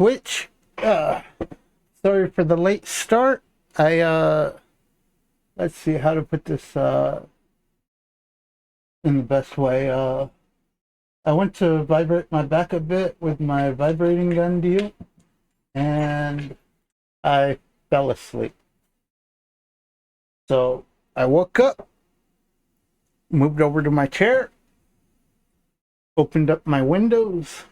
Twitch. Sorry for the late start. Let's see how to put this in the best way. I went to vibrate my back a bit with my vibrating gun deal, and I fell asleep. So I woke up, moved over to my chair, opened up my windows,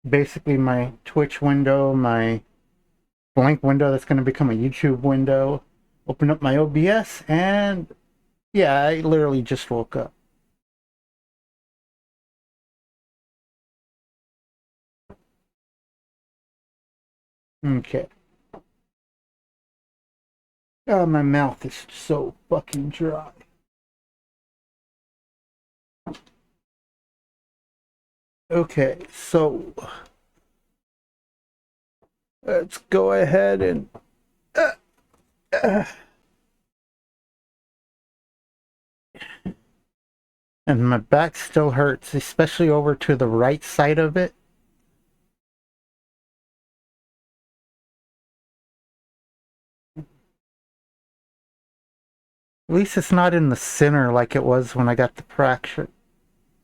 basically my Twitch window, my blank window that's going to become a YouTube window, opened up my OBS, and yeah, I literally just woke up. Okay. Oh, my mouth is so fucking dry. Okay, so let's go ahead and and my back still hurts, especially over to the right side of it. At least it's not in the center like it was when I got the fracture.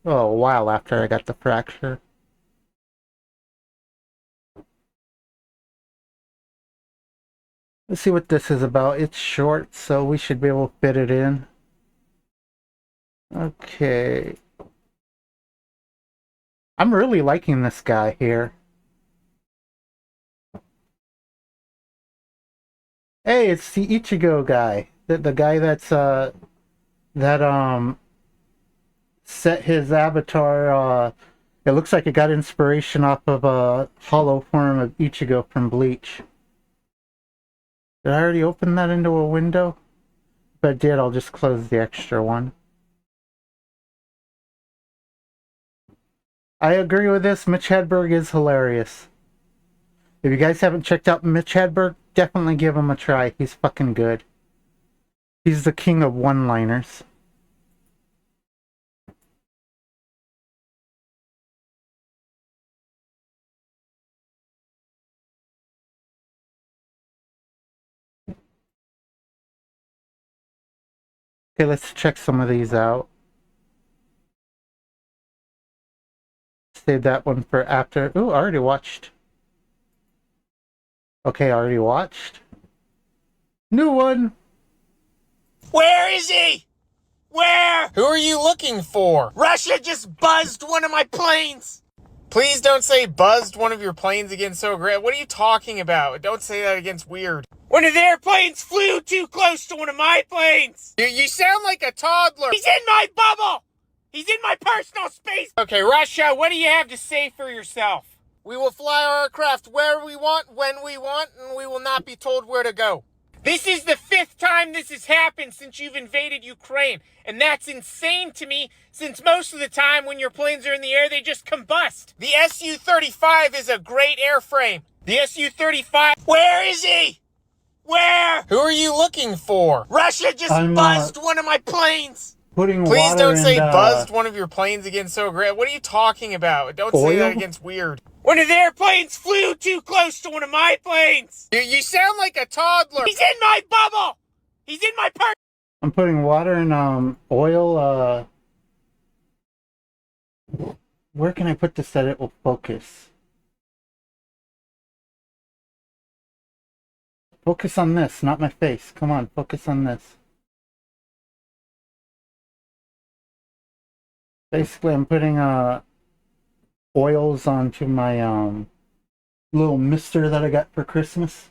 Oh, a while after I got the fracture. Let's see what this is about. It's short, so we should be able to fit it in. Okay. I'm really liking this guy here. Hey, it's the Ichigo guy. The guy that's set his avatar. It looks like it got inspiration off of a hollow form of Ichigo from Bleach. Did I already open that into a window? If I did, I'll just close the extra one. I agree with this. Mitch Hedberg is hilarious. If you guys haven't checked out Mitch Hedberg, definitely give him a try. He's fucking good. He's the king of one-liners. Okay, let's check some of these out. Save that one for after. Ooh, I already watched. Okay, I already watched. New one! Where is he? Where? Who are you looking for? Russia just buzzed one of my planes! Please don't say buzzed one of your planes again so great. What are you talking about? Don't say that again, it's weird. One of their planes flew too close to one of my planes! You sound like a toddler! He's in my bubble! He's in my personal space! Okay, Russia, what do you have to say for yourself? We will fly our aircraft where we want, when we want, and we will not be told where to go. This is the 5th time this has happened since you've invaded Ukraine. And that's insane to me, since most of the time when your planes are in the air, they just combust. The Su-35 is a great airframe. The Su-35... Where is he? Where? Who are you looking for? Russia just buzzed one of my planes. Please don't say buzzed one of your planes again so great. What are you talking about? Don't say that again, it's weird. One of their planes flew too close to one of my planes! You sound like a toddler! He's in my bubble! He's in my I'm putting water and oil. Where can I put this that it will focus? Focus on this, not my face. Come on, focus on this. Basically, I'm putting oils onto my little mister that I got for Christmas.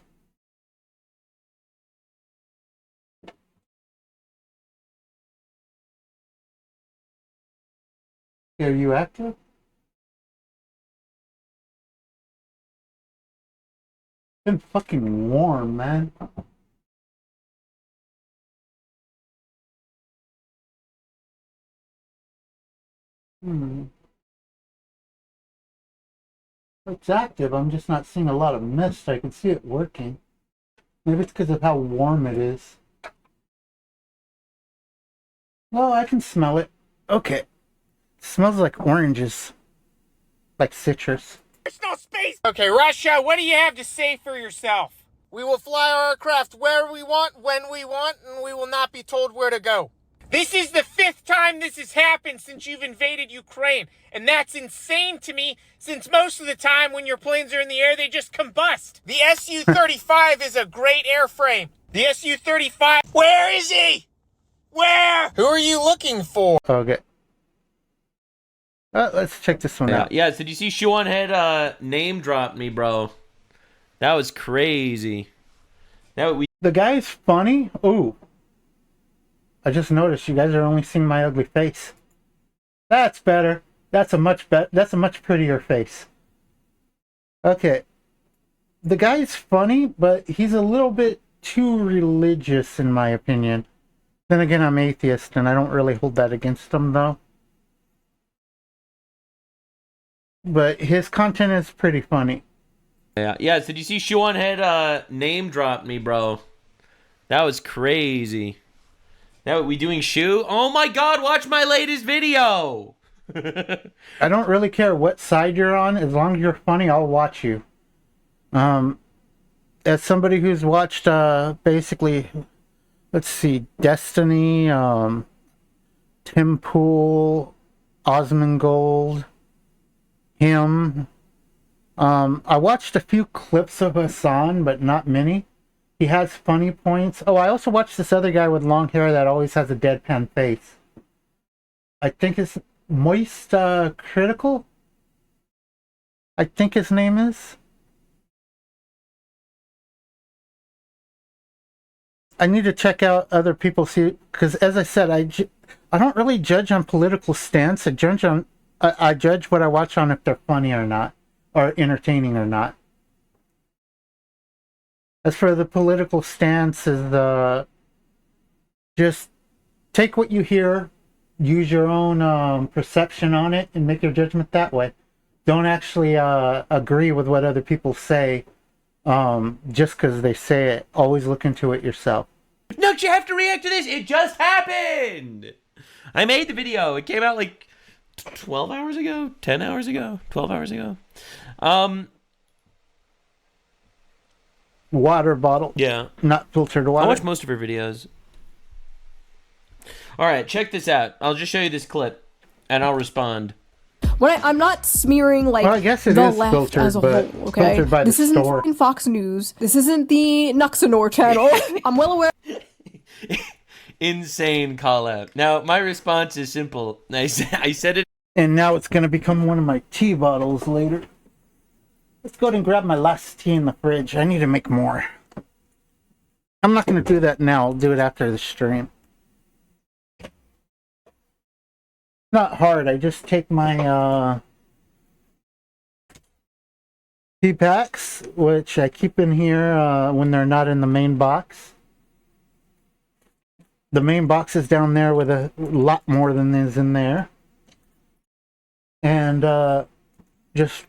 Are you active? It's been fucking warm, man. It's active, I'm just not seeing a lot of mist. I can see it working. Maybe it's because of how warm it is. Well, I can smell it. Okay. It smells like oranges. like citrus. There's no space! Okay, Russia, what do you have to say for yourself? We will fly our aircraft where we want, when we want, and we will not be told where to go. This is the 5th time this has happened since you've invaded Ukraine. And that's insane to me, since most of the time when your planes are in the air, they just combust. The Su-35 is a great airframe. The Su-35... Where is he? Where? Who are you looking for? Okay. Let's check this one out. Yeah, so did you see Sean had name dropped me, bro? That was crazy. The guy's funny. Ooh. I just noticed you guys are only seeing my ugly face. That's better. That's a much prettier face. Okay. The guy's funny, but he's a little bit too religious in my opinion. Then again, I'm atheist and I don't really hold that against him though. But his content is pretty funny. Yeah, so did you see Sean had name dropped me, bro? That was crazy. Now we doing shoe? Oh my god, watch my latest video! I don't really care what side you're on, as long as you're funny, I'll watch you. As somebody who's watched basically, let's see, Destiny, Tim Pool, Osmongold, him. I watched a few clips of Hassan, but not many. He has funny points. Oh, I also watched this other guy with long hair that always has a deadpan face. I think it's Moist Critical. I think his name is. I need to check out other people, see, because as I said, I don't really judge on political stance. I judge what I watch on if they're funny or not, or entertaining or not. As for the political stances, just take what you hear, use your own perception on it, and make your judgment that way. Don't actually agree with what other people say just because they say it. Always look into it yourself. No, you have to react to this. It just happened. I made the video. It came out like 12 hours ago, 10 hours ago, 12 hours ago. Water bottle. Yeah. Not filtered water. I watch most of her videos. All right, check this out. I'll just show you this clip, and I'll respond. I'm not smearing like I guess it the is left filtered, as a but whole. Okay, filtered by this the isn't store. fucking Fox News. This isn't the Nuxanor channel. I'm well aware. Insane call out. Now, my response is simple. I said it. And now it's going to become one of my tea bottles later. Let's go ahead and grab my last tea in the fridge. I need to make more. I'm not going to do that now. I'll do it after the stream. Not hard. I just take my tea packs, which I keep in here when they're not in the main box. The main box is down there with a lot more than is in there. And just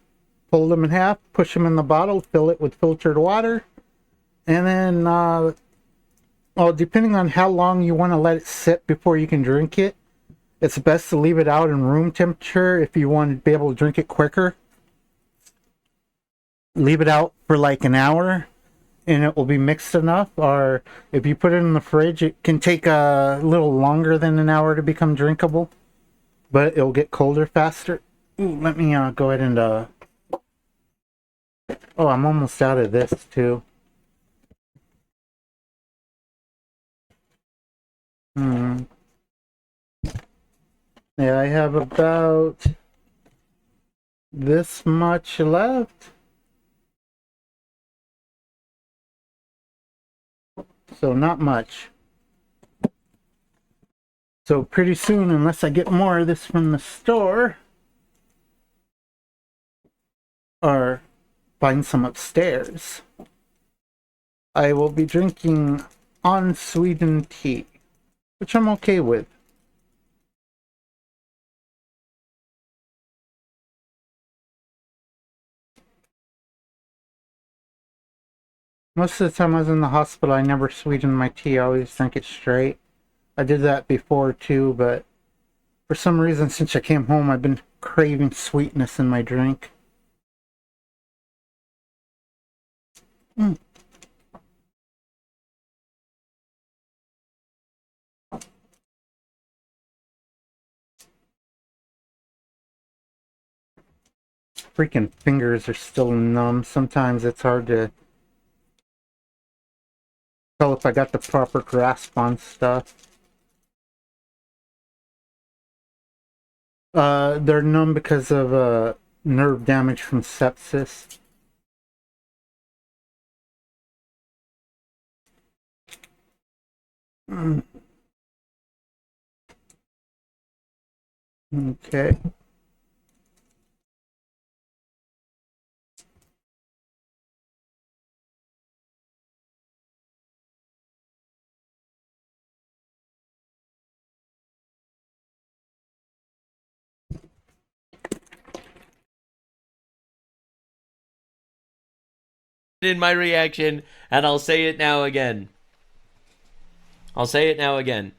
fold them in half, push them in the bottle, fill it with filtered water. And then, well, depending on how long you want to let it sit before you can drink it, it's best to leave it out in room temperature if you want to be able to drink it quicker. Leave it out for like an hour and it will be mixed enough. Or if you put it in the fridge, it can take a little longer than an hour to become drinkable, but it'll get colder faster. Ooh, let me go ahead and oh, I'm almost out of this too. Yeah, I have about this much left. So not much. So pretty soon, unless I get more of this from the store, or find some upstairs, I will be drinking unsweetened tea, which I'm okay with. Most of the time I was in the hospital, I never sweetened my tea. I always drank it straight. I did that before too, but for some reason, since I came home, I've been craving sweetness in my drink. Mm. Freaking fingers are still numb. Sometimes it's hard to tell if I got the proper grasp on stuff. They're numb because of nerve damage from sepsis. Okay. In my reaction, and I'll say it now again. I'll say it now again.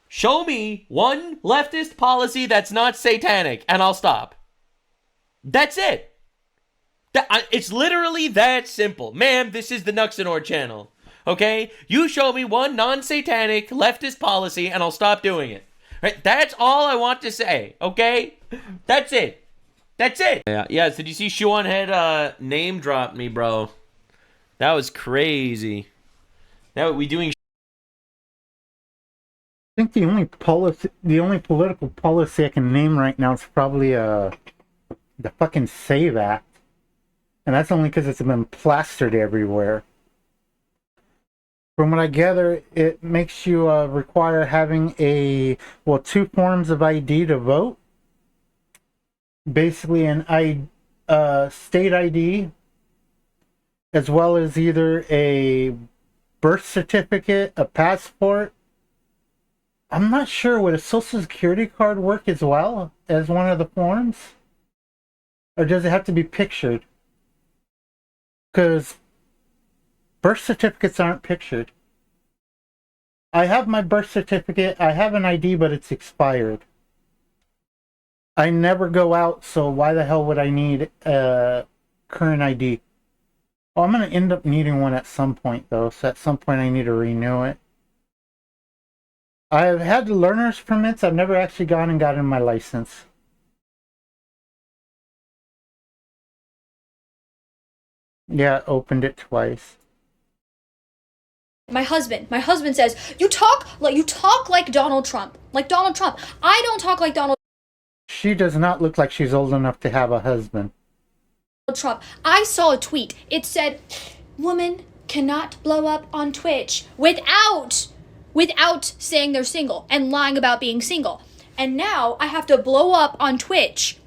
Show me one leftist policy that's not satanic, and I'll stop. That's it. It's literally that simple. Ma'am, this is the Nuxanor channel. Okay? You show me one non-satanic leftist policy, and I'll stop doing it. Right? That's all I want to say. Okay? That's it. That's it. Yeah. Did you see Shuan Head name drop me, bro? That was crazy. Now we doing. I think the only political policy I can name right now is probably the fucking SAVE Act, and that's only because it's been plastered everywhere. From what I gather, it makes you require having two forms of ID to vote. Basically, an state ID, as well as either a birth certificate, a passport. I'm not sure, would a social security card work as well as one of the forms? Or does it have to be pictured? Because birth certificates aren't pictured. I have my birth certificate, I have an ID, but it's expired. I never go out, so why the hell would I need a current ID? Oh, I'm going to end up needing one at some point, though, so at some point I need to renew it. I've had learner's permits. I've never actually gone and gotten my license. Yeah, opened it twice. My husband says, you talk like Donald Trump. Like Donald Trump. I don't talk like Donald She does not look like she's old enough to have a husband. Trump. I saw a tweet. It said, woman cannot blow up on Twitch without saying they're single and lying about being single. And now I have to blow up on Twitch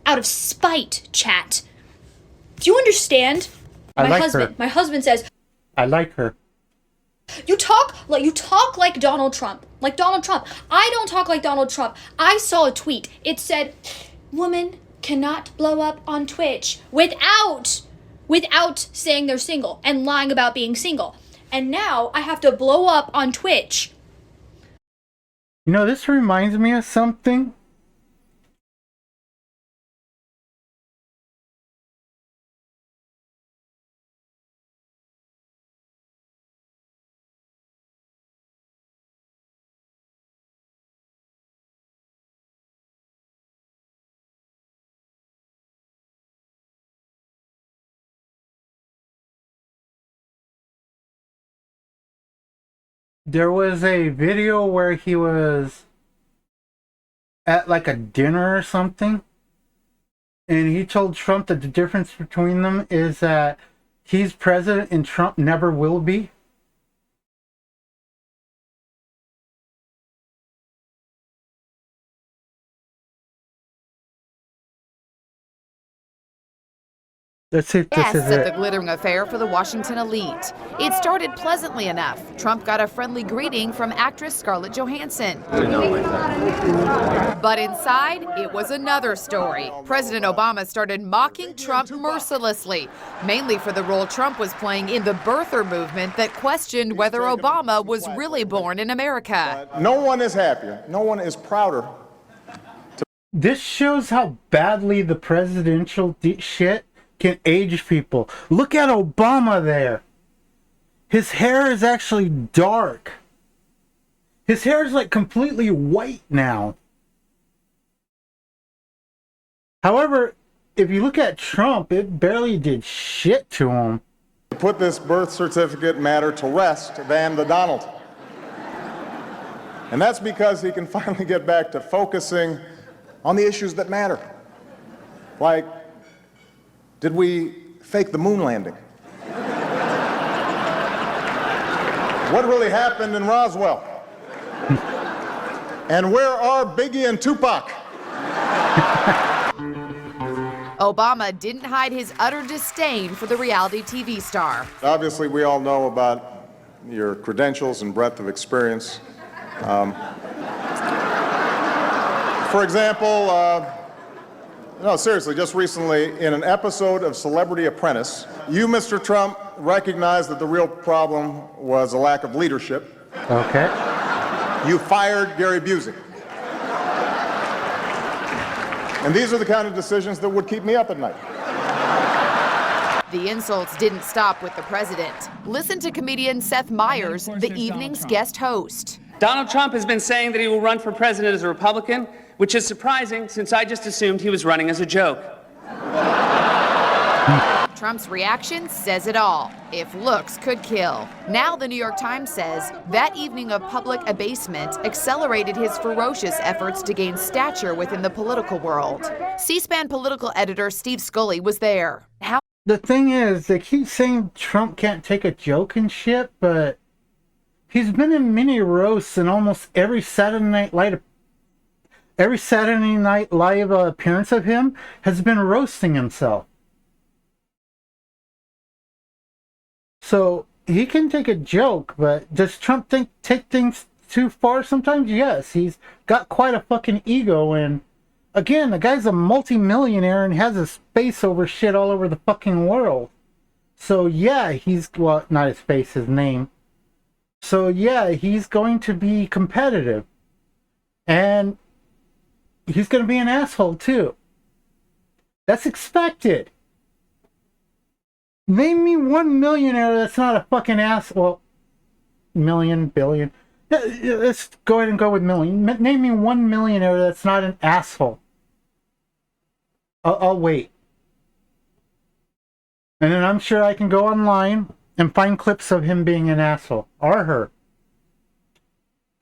out of spite, chat. Do you understand? I like her. My husband says, I like her. You talk like Donald Trump. Like Donald Trump. I don't talk like Donald Trump. I saw a tweet. It said, woman cannot blow up on Twitch without saying they're single and lying about being single. And now I have to blow up on Twitch. You know, this reminds me of something. There was a video where he was at like a dinner or something, and he told Trump that the difference between them is that he's president and Trump never will be. Let's see if this Yes, is at the it. glittering affair for the Washington elite. It started pleasantly enough. Trump got a friendly greeting from actress Scarlett Johansson. But inside, it was another story. President Obama started mocking Trump mercilessly, mainly for the role Trump was playing in the birther movement that questioned whether Obama was really born in America. No one is happier, no one is prouder This shows how badly the presidential shit can age people. Look at Obama there. His hair is actually dark. His hair is like completely white now. However, if you look at Trump, it barely did shit to him. Put this birth certificate matter to rest than the Donald. And that's because he can finally get back to focusing on the issues that matter. Like, did we fake the moon landing? What really happened in Roswell? And where are Biggie and Tupac? Obama didn't hide his utter disdain for the reality TV star. Obviously, we all know about your credentials and breadth of experience. For example, no, seriously, just recently, in an episode of Celebrity Apprentice, you, Mr. Trump, recognized that the real problem was a lack of leadership. Okay. You fired Gary Busey. And these are the kind of decisions that would keep me up at night. The insults didn't stop with the president. Listen to comedian Seth Meyers, the evening's guest host. Donald Trump has been saying that he will run for president as a Republican, which is surprising since I just assumed he was running as a joke. Trump's reaction says it all. If looks could kill. Now the New York Times says that evening of public abasement accelerated his ferocious efforts to gain stature within the political world. C-SPAN political editor Steve Scully was there. How The thing is, they keep saying Trump can't take a joke and shit, but he's been in mini roasts in almost every Saturday Night Live appearance of him has been roasting himself. So he can take a joke, but does Trump take things too far sometimes? Yes, he's got quite a fucking ego, and again, the guy's a multi-millionaire and has his face over shit all over the fucking world. So yeah, well, not his face, his name. So yeah, he's going to be competitive. And he's going to be an asshole too. That's expected. Name me one millionaire that's not a fucking ass. Well, million, billion. Let's go ahead and go with million. Name me one millionaire that's not an asshole. I'll wait. And then I'm sure I can go online and find clips of him being an asshole. Or her.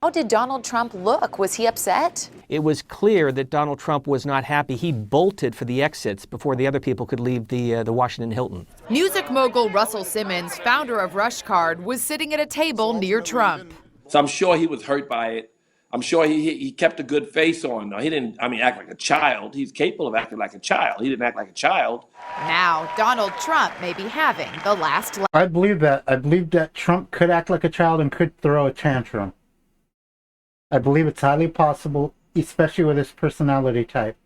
How did Donald Trump look? Was he upset? It was clear that Donald Trump was not happy. He bolted for the exits before the other people could leave the Washington Hilton. music mogul Russell Simmons, founder of Rush Card, was sitting at a table near Trump. So I'm sure he was hurt by it. I'm sure he kept a good face on. He didn't, act like a child. He's capable of acting like a child. He didn't act like a child. Now, Donald Trump may be having the last laugh. I believe that. I believe that Trump could act like a child and could throw a tantrum. I believe it's highly possible, especially with his personality type.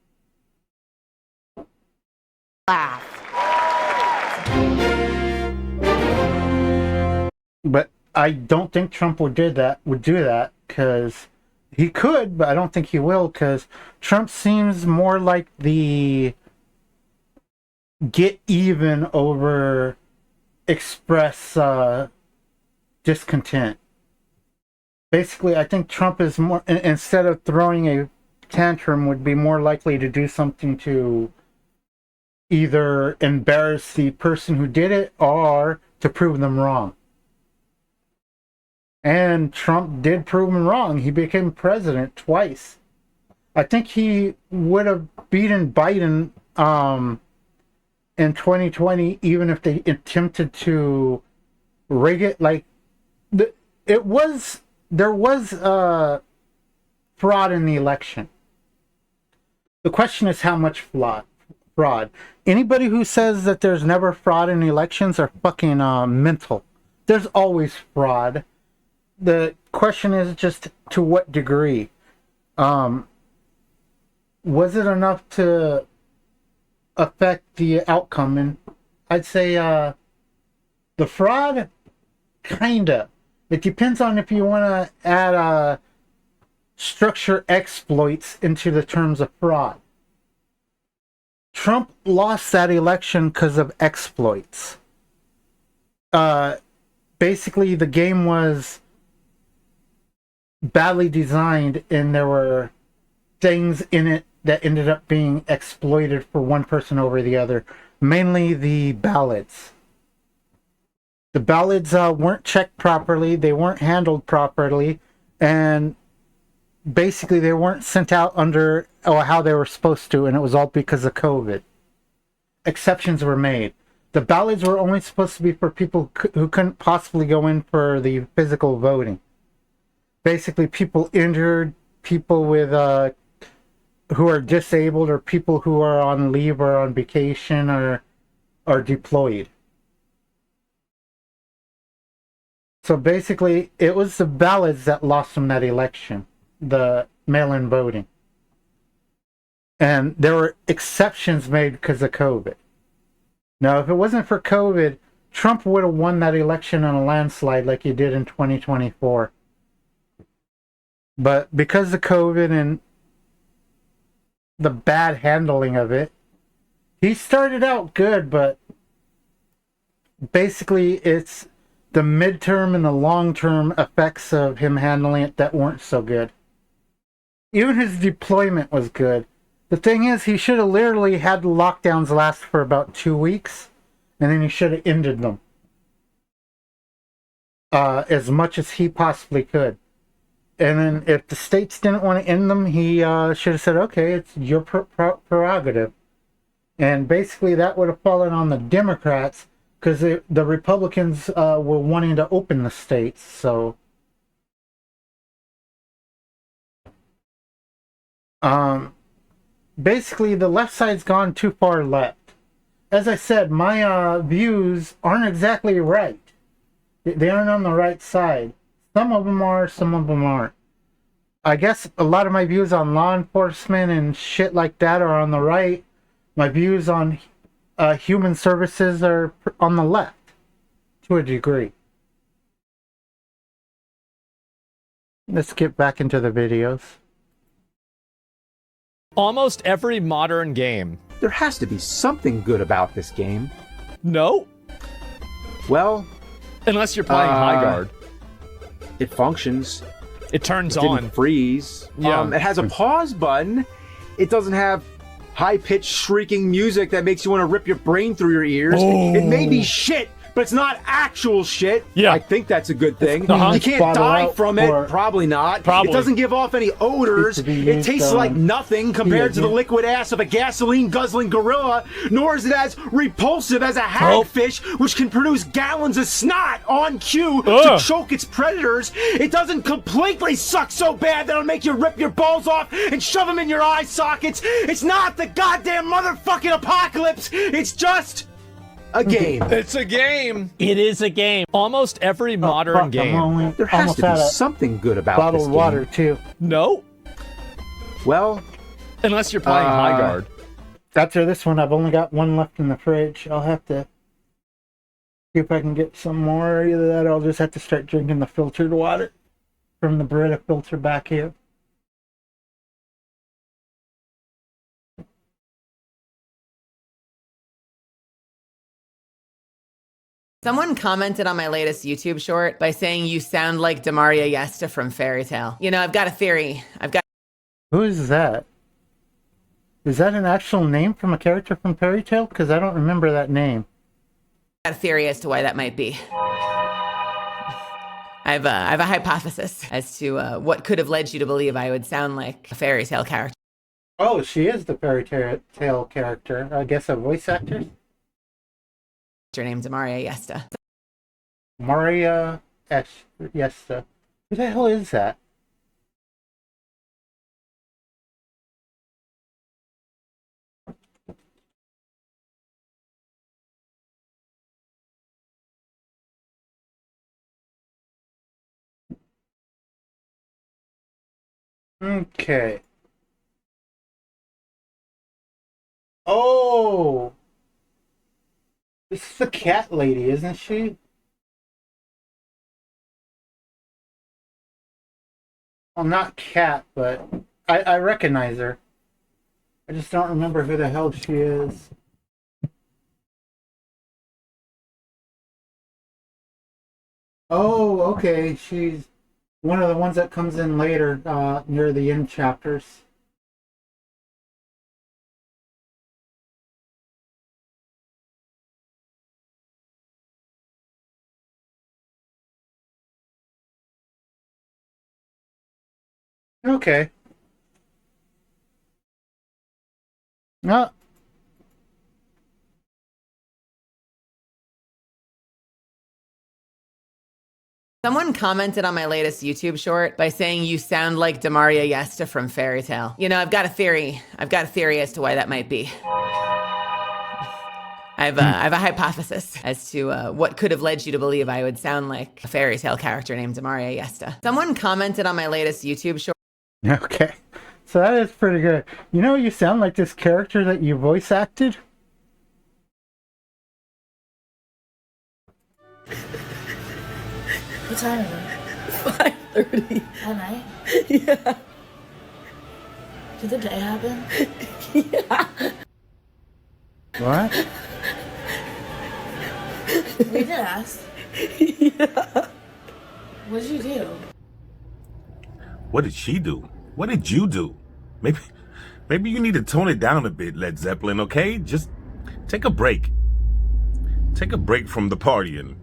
But I don't think Trump would do that because he could, but I don't think he will, because Trump seems more like the get even over express discontent. Basically, I think Trump is more, instead of throwing a tantrum, would be more likely to do something to either embarrass the person who did it or to prove them wrong. And Trump did prove him wrong. He became president twice. I think he would have beaten Biden in 2020, even if they attempted to rig it. Like, there was fraud in the election. The question is how much fraud. Anybody who says that there's never fraud in elections are fucking mental. There's always fraud. The question is just to what degree. Was it enough to affect the outcome? And I'd say the fraud, kinda. It depends on if you want to add structure exploits into the terms of fraud. Trump lost that election because of exploits. Basically, the game was badly designed, and there were things in it that ended up being exploited for one person over the other. Mainly the ballots. The ballots weren't checked properly, they weren't handled properly, and basically they weren't sent out under how they were supposed to, and it was all because of COVID. Exceptions were made. The ballots were only supposed to be for people who couldn't possibly go in for the physical voting. Basically, people injured, people with who are disabled, or people who are on leave or on vacation or are deployed. So basically, it was the ballots that lost them that election, the mail-in voting. And there were exceptions made because of COVID. Now, if it wasn't for COVID, Trump would have won that election on a landslide like he did in 2024. But because of COVID and the bad handling of it, he started out good, but basically it's the midterm and the long-term effects of him handling it that weren't so good. Even his deployment was good. The thing is, he should have literally had the lockdowns last for about 2 weeks, and then he should have ended them as much as he possibly could. And then if the states didn't want to end them, he should have said, okay, it's your prerogative. And basically that would have fallen on the Democrats, because the Republicans were wanting to open the states. So basically the left side's gone too far left. As I said, my views aren't exactly right. They aren't on the right side. Some of them are, some of them aren't. I guess a lot of my views on law enforcement and shit like that are on the right. My views on human services are on the left, to a degree. Let's get back into the videos. Almost every modern game. There has to be something good about this game. No. Well, unless you're playing High Guard. It functions. It turns it didn't on. Freeze. Yeah. It has a pause button. It doesn't have high-pitched shrieking music that makes you want to rip your brain through your ears. Oh. It may be shit, but it's not actual shit. Yeah. I think that's a good thing. Uh-huh. You can't die from it. Probably not. Probably. It doesn't give off any odors. It tastes like nothing compared to the liquid ass of a gasoline-guzzling gorilla, nor is it as repulsive as a hagfish, which can produce gallons of snot on cue to choke its predators. It doesn't completely suck so bad that it'll make you rip your balls off and shove them in your eye sockets. It's not the goddamn motherfucking apocalypse. It's just a game. It's a game. It is a game. Almost every modern game. There has to be something good about bottled this game. water too. No. Well, unless you're playing High Guard. After this one, I've only got one left in the fridge. I'll have to see if I can get some more. Either that or I'll just have to start drinking the filtered water from the Brita filter back here. Someone commented on my latest YouTube short by saying you sound like Demaria Yesta from Fairy Tale. You know, I've got a theory. Who is that? Is that an actual name from a character from Fairy Tale? Because I don't remember that name. Got a theory as to why that might be. I have a hypothesis as to what could have led you to believe I would sound like a Fairy Tale character. Oh, she is the Fairy Tale character. I guess a voice actor? Her name's Demaria Yesta. Maria Yesta. Who the hell is that? Okay. Oh! This is the cat lady, isn't she? Well, not Kat, but I recognize her. I just don't remember who the hell she is. Oh, okay. She's one of the ones that comes in later, near the end chapters. Okay. No. Someone commented on my latest YouTube short by saying you sound like Demaria Yesta from Fairy Tale. You know, I've got a theory. I've got a theory as to why that might be. I have a hypothesis as to what could have led you to believe I would sound like a fairy tale character named Demaria Yesta. Someone commented on my latest YouTube short. Okay. So that is pretty good. You know, you sound like this character that you voice acted. What time is it? 5:30. At night? Yeah. Did the day happen? Yeah. What? We did ask. Yeah. What did you do? What did she do? What did you do? Maybe you need to tone it down a bit, Led Zeppelin, okay? Just take a break. Take a break from the partying.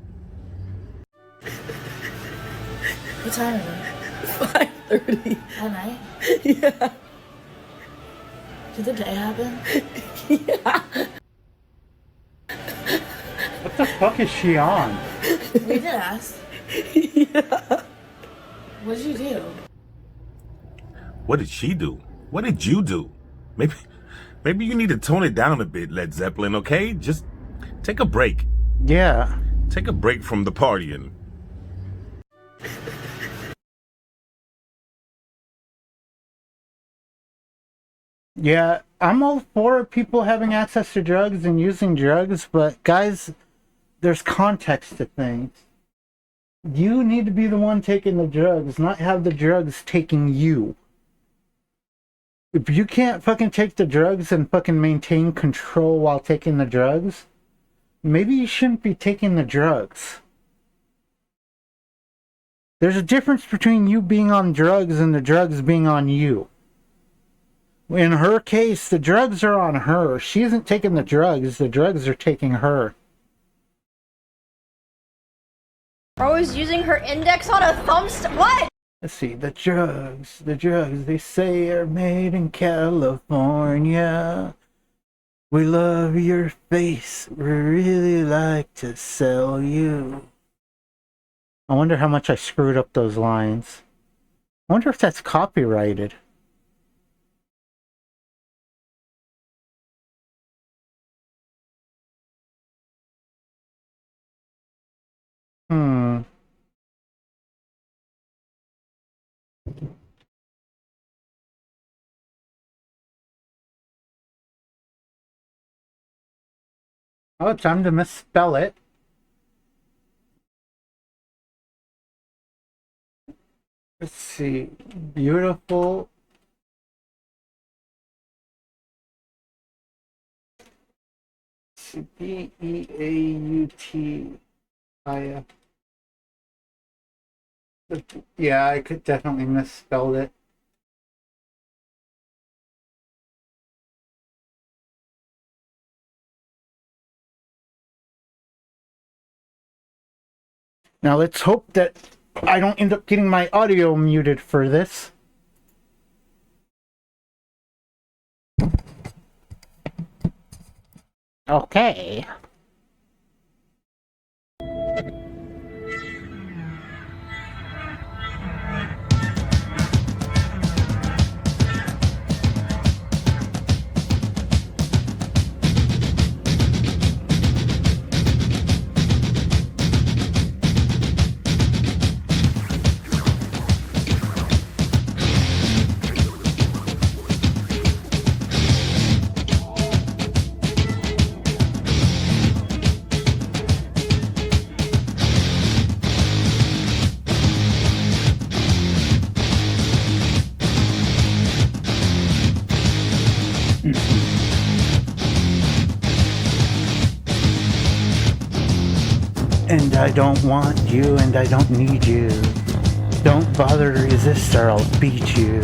What time is it? 5:30. At night? Yeah. Did the day happen? Yeah. What the fuck is she on? We did ask. Yeah. What did you do? What did she do? What did you do? Maybe you need to tone it down a bit, Led Zeppelin, okay? Just take a break. Yeah. Take a break from the partying. Yeah, I'm all for people having access to drugs and using drugs, but guys, there's context to things. You need to be the one taking the drugs, not have the drugs taking you. If you can't fucking take the drugs and fucking maintain control while taking the drugs, maybe you shouldn't be taking the drugs. There's a difference between you being on drugs and the drugs being on you. In her case, the drugs are on her. She isn't taking the drugs are taking her. Rose using her index on a thumbstick. What? Let's see, the drugs they say are made in California. We love your face, we really like to sell you. I wonder how much I screwed up those lines. I wonder if that's copyrighted. Oh, time to misspell it. Let's see. Beautiful. B-E-A-U-T-I-F. Yeah, I could definitely misspelled it. Now let's hope that I don't end up getting my audio muted for this. Okay. And I don't want you, and I don't need you. Don't bother to resist or I'll beat you.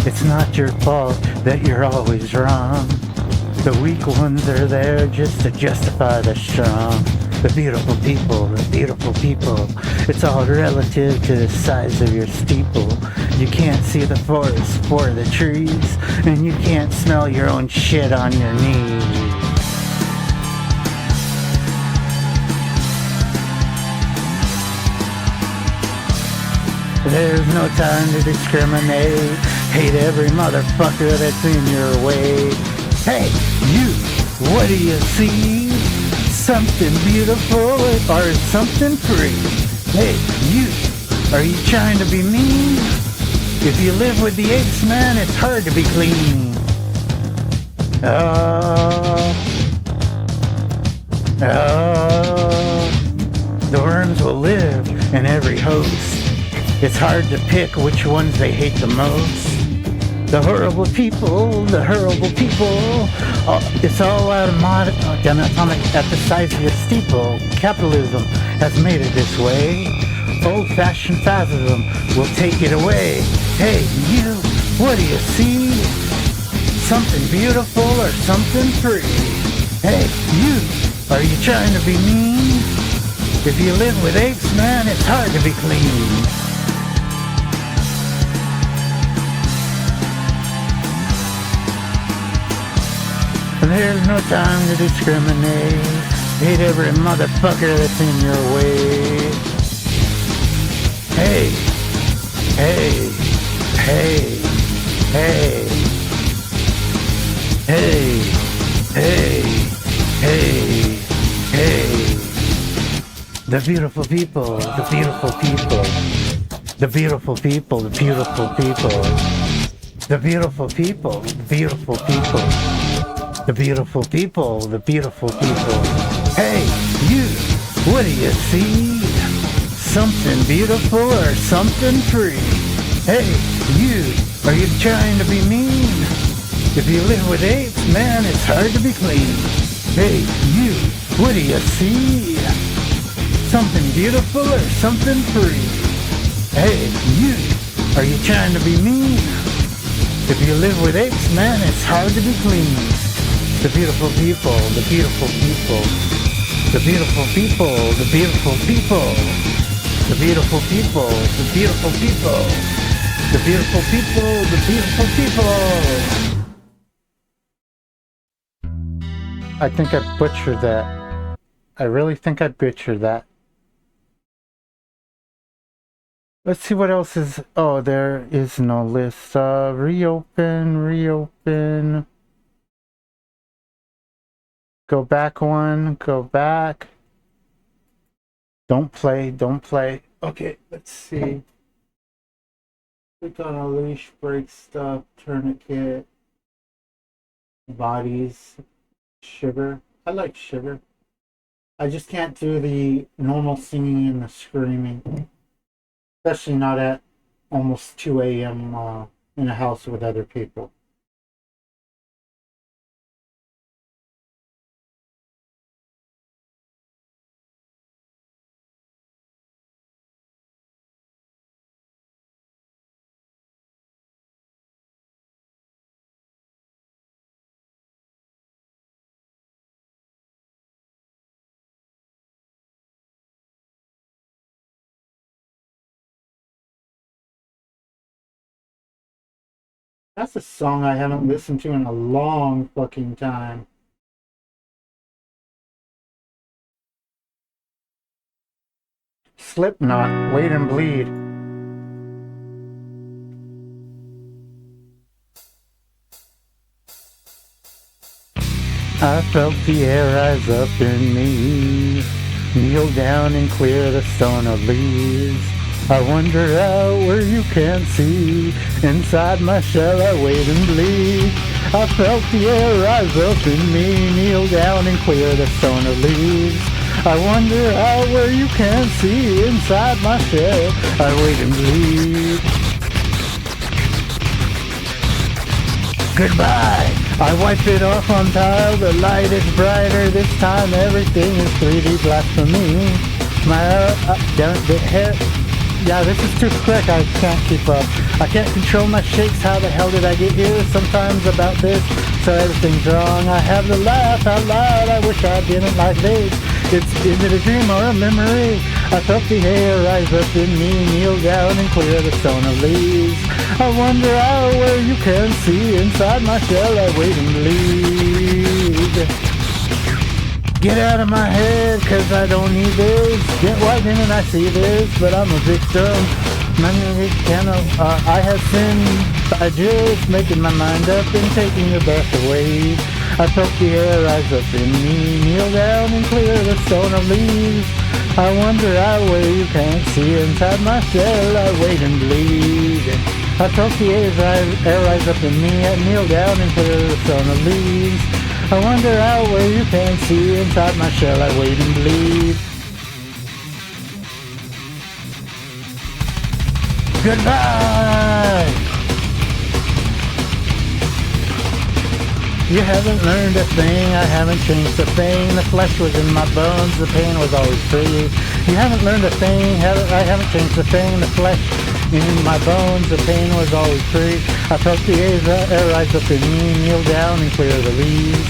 It's not your fault that you're always wrong. The weak ones are there just to justify the strong. The beautiful people, the beautiful people. It's all relative to the size of your steeple. You can't see the forest for the trees, and you can't smell your own shit on your knees. There's no time to discriminate. Hate every motherfucker that's in your way. Hey, you, what do you see? Something beautiful or something free? Hey, you, are you trying to be mean? If you live with the apes, man, it's hard to be clean. The worms will live in every host. It's hard to pick which ones they hate the most. The horrible people, it's all atomic at the size of your steeple. Capitalism has made it this way. Old-fashioned fascism will take it away. Hey, you, what do you see? Something beautiful or something free? Hey, you, are you trying to be mean? If you live with apes, man, it's hard to be clean. There's no time to discriminate. Hate every motherfucker that's in your way. Hey, hey, hey, hey, hey, hey, hey, hey. The beautiful people, the beautiful people, the beautiful people, the beautiful people, the beautiful people, the beautiful people. The beautiful people, the beautiful people. Hey, you, what do you see? Something beautiful or something free? Hey, you, are you trying to be mean? If you live with apes, man, it's hard to be clean. Hey, you, what do you see? Something beautiful or something free? Hey, you, are you trying to be mean? If you live with apes, man, it's hard to be clean. The beautiful people, the beautiful people, the beautiful people, the beautiful people, the beautiful people, the beautiful people, the beautiful people, the beautiful people. I think I butchered that. I really think I butchered that. Let's see what else is... Oh, there is no list. Reopen. Go back one, go back. Don't play. Okay, let's see. Click on a leash, break stuff, tourniquet, bodies, shiver. I like shiver. I just can't do the normal singing and the screaming. Especially not at almost 2 a.m. In a house with other people. That's a song I haven't listened to in a long fucking time. Slipknot, Wait and Bleed. I felt the air rise up in me. Kneel down and clear the stone of leaves. I wander out where you can't see. Inside my shell I wait and bleed. I felt the air rise up in me. Kneel down and clear the stone of leaves. I wander out where you can't see. Inside my shell I wait and bleed. Goodbye. I wipe it off on tile. The light is brighter this time. Everything is 3D black for me. Yeah, this is too quick. I can't keep up. I can't control my shakes. How the hell did I get here? Sometimes about this, so everything's wrong. I have to laugh out loud. I wish I didn't like this. Is it a dream or a memory? I felt the air rise up in me, kneel down and clear the stone of leaves. I wonder out where you can see inside my shell. I wait and bleed. Get out of my head, cause I don't need this. Get right in and I see this, but I'm a victim. I have sinned by just making my mind up and taking your breath away. I felt the air rise up in me, kneel down and clear the stone of leaves. I wonder out where you can't see inside my shell. I wait and bleed. I felt the air rise up in me, I kneel down and clear the stone of leaves. I wonder out where you can see inside my shell. I wait and bleed. Goodbye! You haven't learned a thing, I haven't changed a thing. The flesh was in my bones, the pain was always free. You haven't learned a thing, I haven't changed a thing. The flesh in my bones, the pain was always free. I felt the air rise up in me, kneel down and clear the leaves.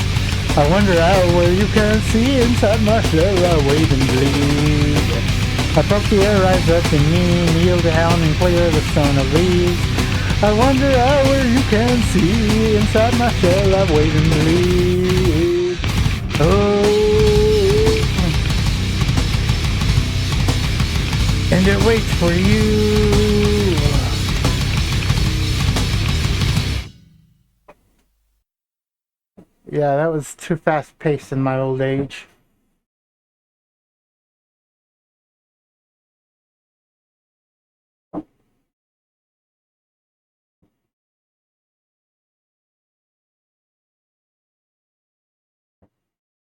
I wonder out where you can see inside my shell. I wait and bleed. I felt the air rise up in me, kneel down and clear the stone of leaves. I wonder out where you can see inside my shell. I wait and bleed. Oh, and it waits for you. Yeah, that was too fast-paced in my old age.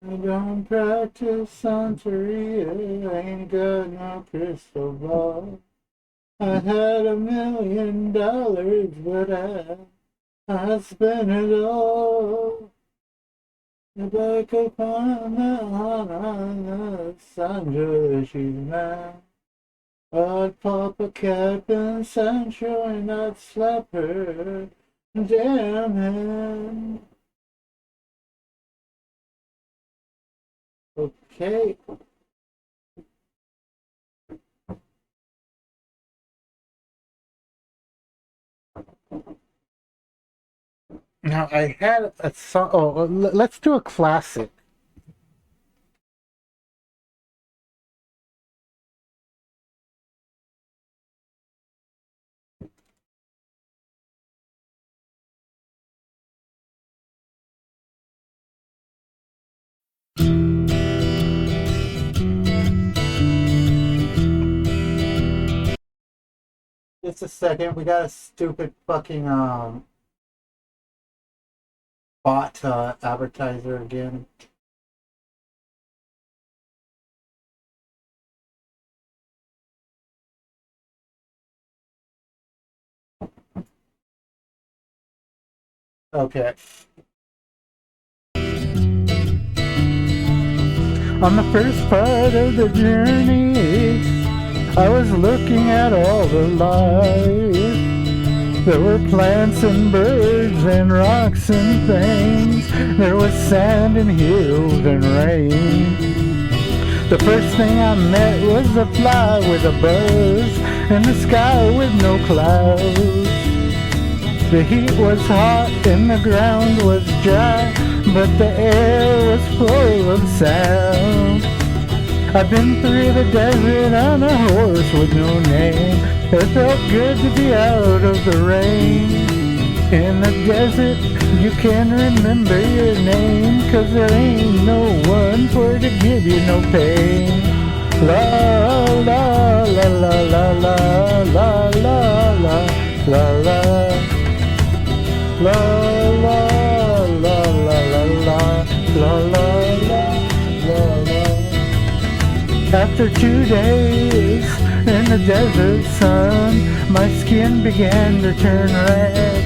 I don't practice Santeria, ain't got no crystal ball. I had $1 million, but I spent it all. Back upon the Sandra, she's mine. I'd pop a cap in Sancho and I'd slap her. Damn him. Okay. Now I had a song. Oh, let's do a classic. Just a second. We got a stupid fucking bot advertiser again. Okay. On the first part of the journey, I was looking at all the life. There were plants and birds and rocks and things. There was sand and hills and rain. The first thing I met was a fly with a buzz in the sky with no clouds. The heat was hot and the ground was dry, but the air was full of sound. I've been through the desert on a horse with no name. It felt good to be out of the rain. In the desert, you can remember your name, 'cause there ain't no one for to give you no pain. La la la la la la la la la la la la la la la la la la. After 2 days in the desert sun, my skin began to turn red.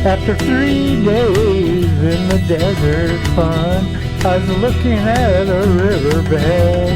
After 3 days in the desert fun, I was looking at a riverbed.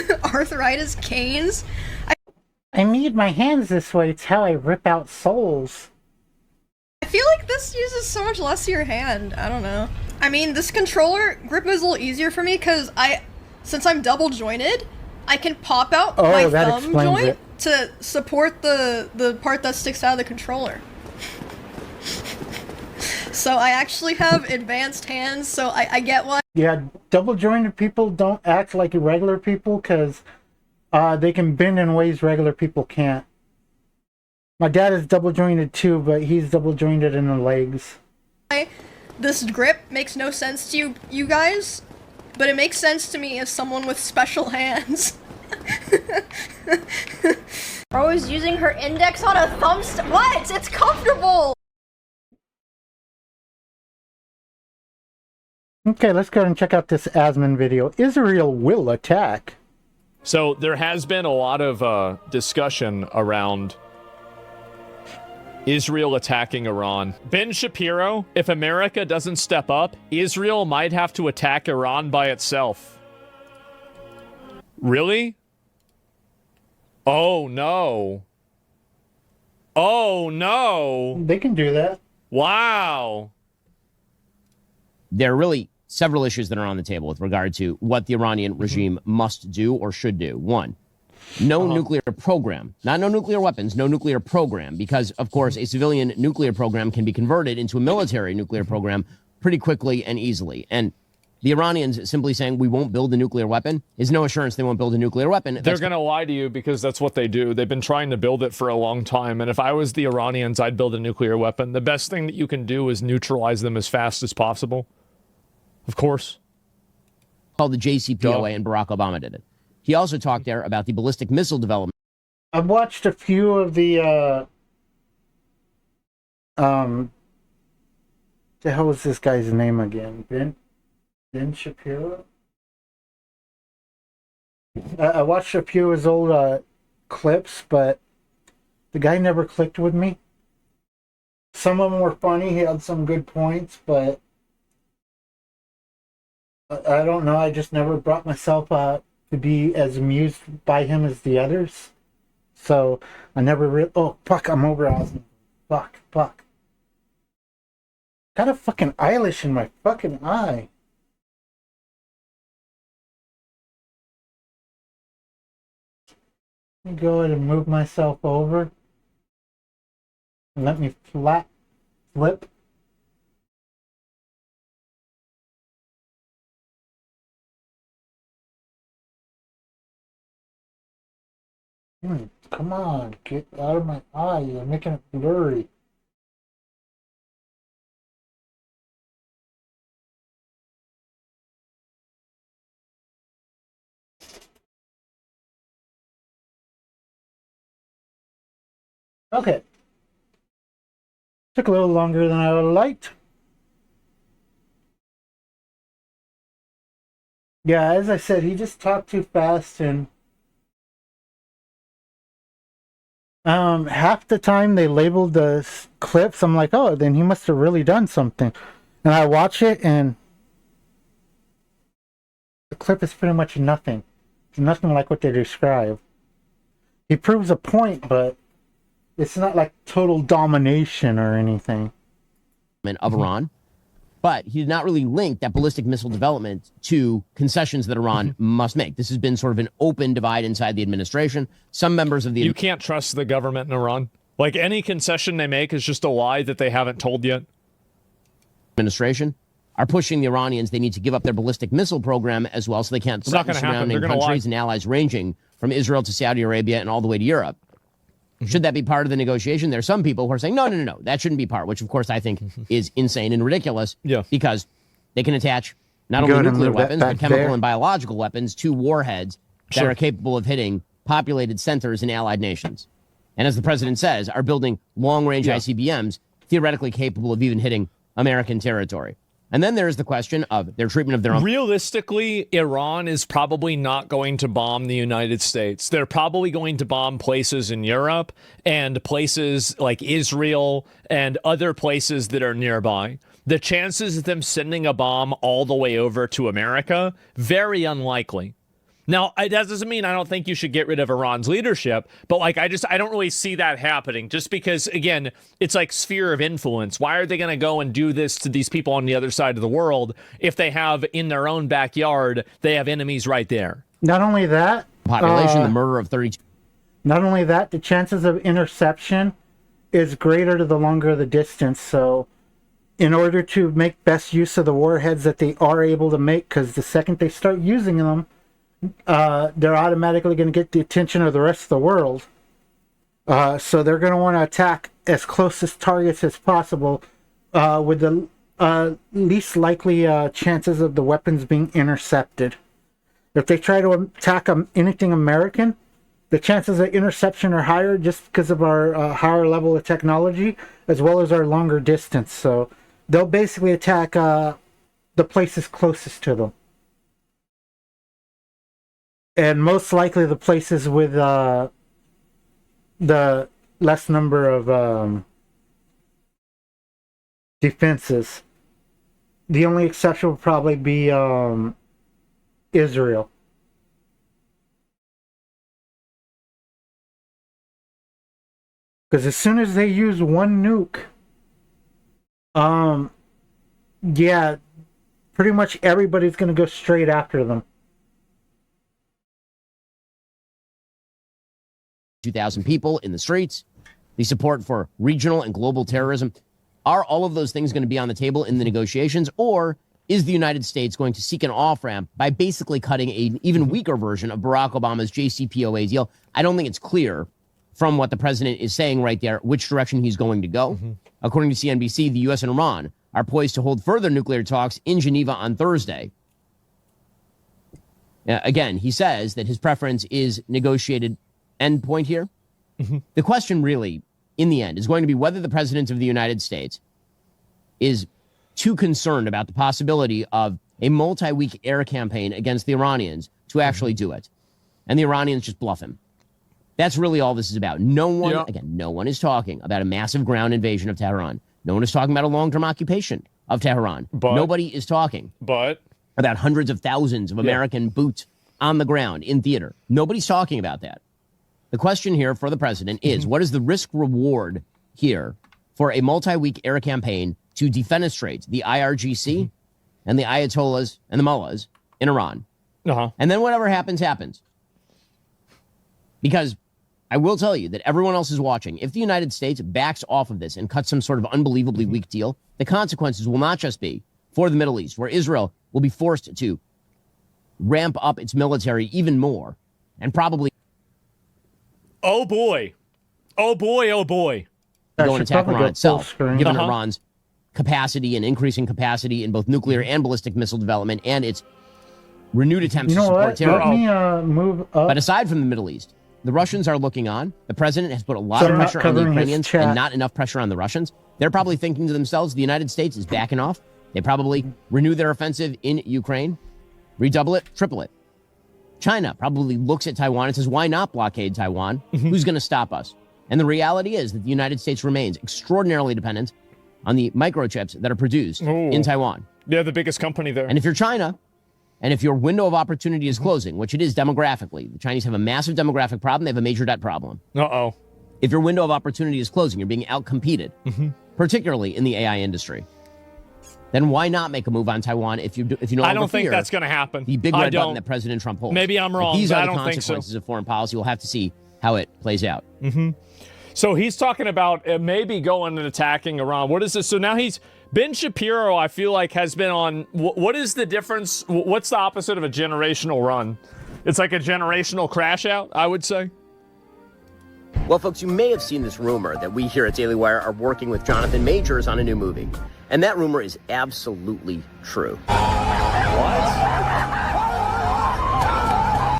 arthritis canes. I need my hands this way. It's how I rip out souls. I feel like this uses so much less of your hand. I don't know. I mean, this controller grip is a little easier for me because since I'm double jointed, I can pop out my thumb joint to support the part that sticks out of the controller. So I actually have advanced hands, so I get why. Yeah, double jointed people don't act like regular people because they can bend in ways regular people can't. My dad is double jointed too, but he's double jointed in the legs. This grip makes no sense to you guys, but it makes sense to me as someone with special hands. Rose using her index on a thumbstick. What? It's comfortable. Okay, let's go ahead and check out this Asman video. Israel will attack. So there has been a lot of discussion around Israel attacking Iran. Ben Shapiro, if America doesn't step up, Israel might have to attack Iran by itself. Really? Oh, no. Oh, no. They can do that. Wow. There are really several issues that are on the table with regard to what the Iranian regime must do or should do. One, no nuclear program. Not no nuclear weapons, no nuclear program. Because, of course, a civilian nuclear program can be converted into a military nuclear program pretty quickly and easily. And the Iranians simply saying we won't build a nuclear weapon is no assurance they won't build a nuclear weapon. They're going to lie to you because that's what they do. They've been trying to build it for a long time. And if I was the Iranians, I'd build a nuclear weapon. The best thing that you can do is neutralize them as fast as possible. Of course. Called the JCPOA, and Barack Obama did it. He also talked there about the ballistic missile development. I've watched a few of the the hell was this guy's name again? Ben Shapiro? I watched a few of his old clips, but the guy never clicked with me. Some of them were funny. He had some good points, but I don't know. I just never brought myself to be as amused by him as the others. So I never really... Oh, fuck, I'm over Osmond. Fuck. Got a fucking eyelash in my fucking eye. Let me go ahead and move myself over. And let me flip. Come on, get out of my eye. You're making it blurry. Okay. Took a little longer than I would have liked. Yeah, as I said, he just talked too fast, and half the time they labeled the clips, I'm like, oh, then he must have really done something. And I watch it, and the clip is pretty much nothing. It's nothing like what they describe. He proves a point, but it's not like total domination or anything. Of Iran. But he did not really link that ballistic missile development to concessions that Iran must make. This has been sort of an open divide inside the administration. Some members of the... You can't trust the government in Iran. Like, any concession they make is just a lie that they haven't told yet. Administration are pushing the Iranians. They need to give up their ballistic missile program as well, so they can't threaten surrounding countries and allies ranging from Israel to Saudi Arabia and all the way to Europe. Should that be part of the negotiation? There are some people who are saying, no, that shouldn't be part, which, of course, I think is insane and ridiculous. Yeah. Because they can attach not only nuclear weapons, but chemical and biological weapons to warheads that are capable of hitting populated centers in allied nations. And as the president says, are building long-range ICBMs theoretically capable of even hitting American territory. And then there's the question of their treatment of their own... Realistically, Iran is probably not going to bomb the United States. They're probably going to bomb places in Europe and places like Israel and other places that are nearby. The chances of them sending a bomb all the way over to America, very unlikely. Now, that doesn't mean I don't think you should get rid of Iran's leadership, but like I don't really see that happening just because, again, it's like sphere of influence. Why are they going to go and do this to these people on the other side of the world if they have in their own backyard, they have enemies right there? Not only that, Population, the murder of 32. Not only that, the chances of interception is greater the longer the distance. So in order to make best use of the warheads that they are able to make, because the second they start using them, they're automatically going to get the attention of the rest of the world. So they're going to want to attack as close as targets as possible with the least likely chances of the weapons being intercepted. If they try to attack anything American, the chances of interception are higher just because of our higher level of technology as well as our longer distance. So they'll basically attack the places closest to them. And most likely the places with the less number of defenses. The only exception will probably be Israel. Because as soon as they use one nuke, yeah, pretty much everybody's going to go straight after them. 2,000 people in the streets, the support for regional and global terrorism. Are all of those things going to be on the table in the negotiations, or is the United States going to seek an off-ramp by basically cutting an even weaker version of Barack Obama's JCPOA deal? I don't think it's clear from what the president is saying right there which direction he's going to go. According to CNBC, the U.S. and Iran are poised to hold further nuclear talks in Geneva on Thursday. Again, he says that his preference is negotiated endpoint here. The question really, in the end, is going to be whether the president of the United States is too concerned about the possibility of a multi-week air campaign against the Iranians to actually do it. And the Iranians just bluff him. That's really all this is about. No one, again, no one is talking about a massive ground invasion of Tehran. No one is talking about a long-term occupation of Tehran. Nobody is talking about hundreds of thousands of American boots on the ground in theater. Nobody's talking about that. The question here for the president is, what is the risk-reward here for a multi-week air campaign to defenestrate the IRGC and the Ayatollahs and the mullahs in Iran? And then whatever happens, happens. Because I will tell you that everyone else is watching. If the United States backs off of this and cuts some sort of unbelievably weak deal, the consequences will not just be for the Middle East, where Israel will be forced to ramp up its military even more and probably Oh boy. Oh boy, oh boy. Go and attack Iran itself, given Iran's capacity and increasing capacity in both nuclear and ballistic missile development and its renewed attempts to support terror. Let me move up. But aside from the Middle East, the Russians are looking on. The president has put a lot of pressure on the Ukrainians and not enough pressure on the Russians. They're probably thinking to themselves, the United States is backing off. They probably renew their offensive in Ukraine, redouble it, triple it. China probably looks at Taiwan and says, why not blockade Taiwan? Who's going to stop us? And the reality is that the United States remains extraordinarily dependent on the microchips that are produced in Taiwan. They're the biggest company there. And if you're China, and if your window of opportunity is closing, which it is demographically, the Chinese have a massive demographic problem. They have a major debt problem. If your window of opportunity is closing, you're being outcompeted, particularly in the AI industry. Then why not make a move on Taiwan if you no longer I don't think fear that's going to happen. The big red button that President Trump holds. Maybe I'm wrong, These but are I the don't think so. consequences of foreign policy. We'll have to see how it plays out. So he's talking about maybe going and attacking Iran. What is this? So now Ben Shapiro, I feel like, has been on, what is the difference? What's the opposite of a generational run? It's like a generational crash out, I would say. Well, folks, you may have seen this rumor that we here at Daily Wire are working with Jonathan Majors on a new movie. And that rumor is absolutely true.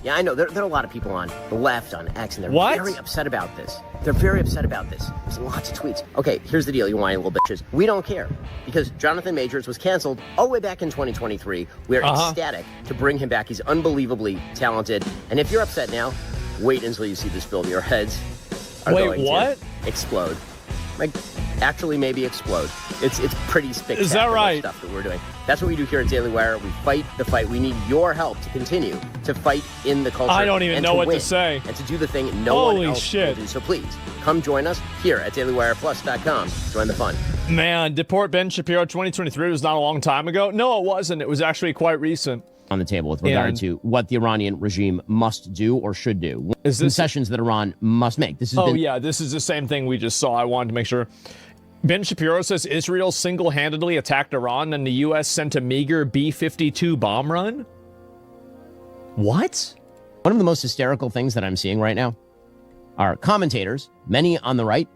Yeah, I know. There are a lot of people on the left, on X, and they're very upset about this. They're very upset about this. There's lots of tweets. Okay, here's the deal, you whiny little bitches. We don't care, because Jonathan Majors was canceled all the way back in 2023. We're ecstatic to bring him back. He's unbelievably talented. And if you're upset now, wait until you see this film. Your heads are going to explode. Like, actually maybe explode. It's pretty spectacular stuff that we're doing. That's what we do here at Daily Wire. We fight the fight. We need your help to continue to fight in the culture. I don't even and know what win, to say. And to do the thing no one Holy else shit. will do. So please, come join us here at DailyWirePlus.com. Join the fun. Man, deport Ben Shapiro 2023 was not a long time ago. No, it wasn't. It was actually quite recent. On the table with regard to what the Iranian regime must do or should do. Is this concessions that Iran must make? This has been. Yeah, this is the same thing we just saw. I wanted to make sure. Ben Shapiro says Israel single-handedly attacked Iran and the U.S. sent a meager B-52 bomb run. What? One of the most hysterical things that I'm seeing right now are commentators, many on the right,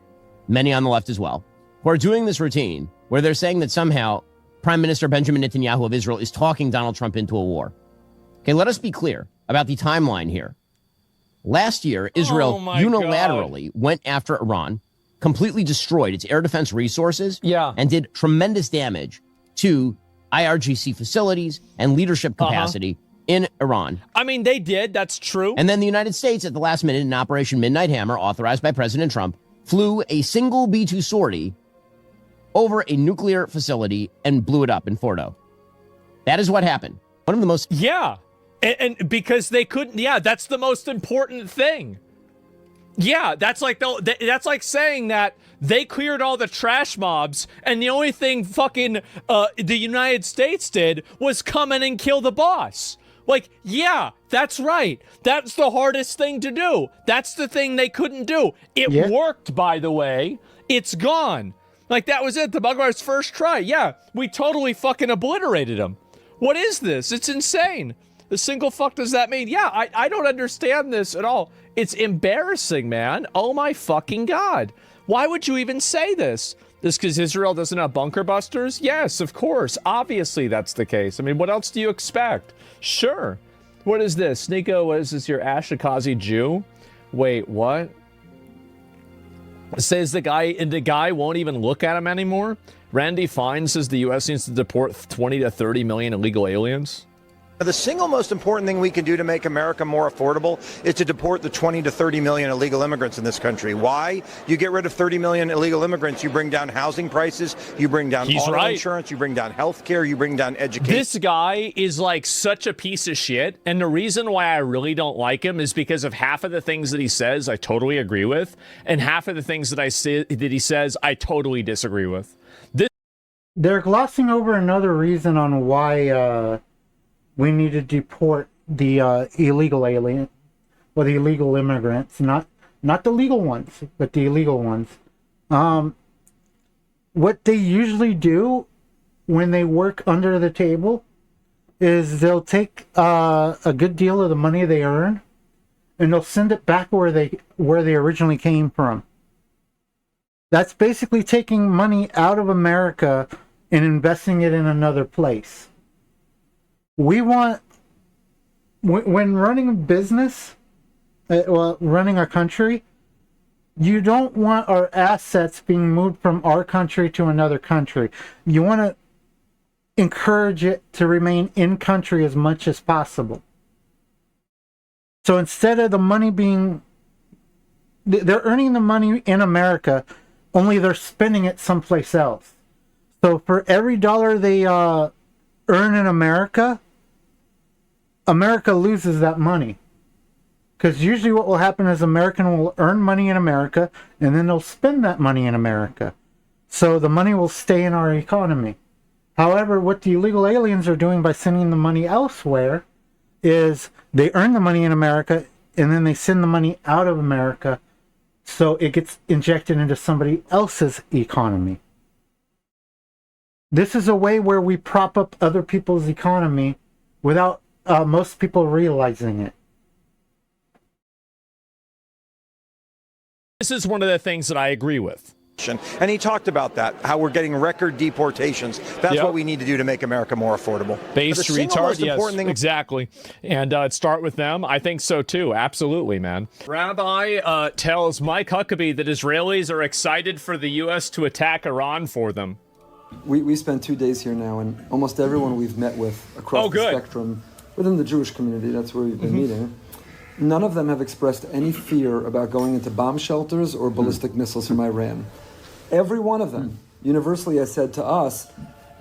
many on the left as well, who are doing this routine where they're saying that somehow Prime Minister Benjamin Netanyahu of Israel is talking Donald Trump into a war. Okay, let us be clear about the timeline here. Last year, Israel unilaterally went after Iran, completely destroyed its air defense resources, and did tremendous damage to IRGC facilities and leadership capacity in Iran. I mean, they did. That's true. And then the United States, at the last minute, in Operation Midnight Hammer, authorized by President Trump, flew a single B-2 sortie over a nuclear facility and blew it up in Fordo. That is what happened. One of the most... Yeah. And because they couldn't... Yeah, that's the most important thing. Yeah, that's like saying that they cleared all the trash mobs and the only thing fucking the United States did was come in and kill the boss. Like, yeah, that's right. That's the hardest thing to do. That's the thing they couldn't do. It worked, by the way. It's gone. Like, that was it. The Mugwires' first try. Yeah, we totally fucking obliterated them. What is this? It's insane. The single fuck does that mean? Yeah, I don't understand this at all. It's embarrassing, man. Oh my fucking God. Why would you even say this? This because Israel doesn't have bunker busters? Yes, of course. Obviously that's the case. I mean, what else do you expect? Sure. What is this? Nico, what is this? Your Ashkenazi Jew? Wait, what? Says the guy won't even look at him anymore? Randy Fine says the U.S. needs to deport 20 to 30 million illegal aliens. The single most important thing we can do to make America more affordable is to deport the 20 to 30 million illegal immigrants in this country. Why? You get rid of 30 million illegal immigrants, you bring down housing prices, you bring down auto insurance, you bring down health care, you bring down education. This guy is like such a piece of shit, and the reason why I really don't like him is because of half of the things that he says I totally agree with, and half of the things that he says I totally disagree with. They're glossing over another reason on why we need to deport the illegal alien, or the illegal immigrants, not the legal ones, but the illegal ones. What they usually do when they work under the table is they'll take a good deal of the money they earn and they'll send it back where they originally came from. That's basically taking money out of America and investing it in another place. We want, when running a business, running our country, you don't want our assets being moved from our country to another country. You want to encourage it to remain in country as much as possible. So instead of the money being, they're earning the money in America, only they're spending it someplace else. So for every dollar they earn in America, America loses that money. Because usually what will happen is American will earn money in America and then they'll spend that money in America. So the money will stay in our economy. However, what the illegal aliens are doing by sending the money elsewhere is they earn the money in America and then they send the money out of America so it gets injected into somebody else's economy. This is a way where we prop up other people's economy without most people realizing it. This is one of the things that I agree with. And he talked about that, how we're getting record deportations. That's what we need to do to make America more affordable. Base retard, yes, exactly. And start with them. I think so too, absolutely, man. Rabbi tells Mike Huckabee that Israelis are excited for the U.S. to attack Iran for them. We spent 2 days here now, and almost everyone we've met with across the spectrum, within the Jewish community, that's where we've been meeting, none of them have expressed any fear about going into bomb shelters or ballistic missiles from Iran. Every one of them universally has said to us,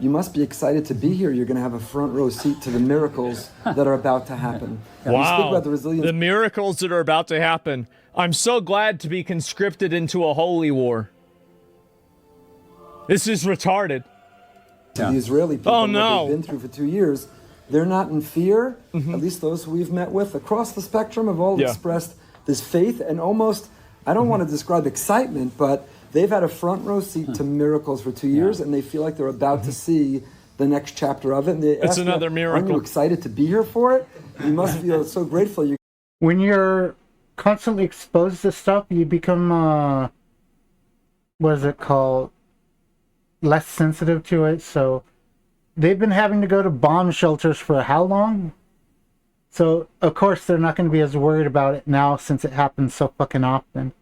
You must be excited to be here. You're going to have a front row seat to the miracles that are about to happen. You speak Wow. about the resilience. The miracles that are about to happen. I'm so glad to be conscripted into a holy war. This is retarded. The Israeli people, Oh, and no. what they've been through for 2 years, they're not in fear. At least those who we've met with across the spectrum have all expressed this faith and almost, I don't want to describe excitement, but they've had a front row seat to miracles for 2 years, and they feel like they're about to see the next chapter of it. And they It's ask another you, miracle. Aren't you excited to be here for it? You must feel so grateful. When you're constantly exposed to stuff, you become, what is it called? Less sensitive to it. So they've been having to go to bomb shelters for how long? So, of course, they're not going to be as worried about it now since it happens so fucking often.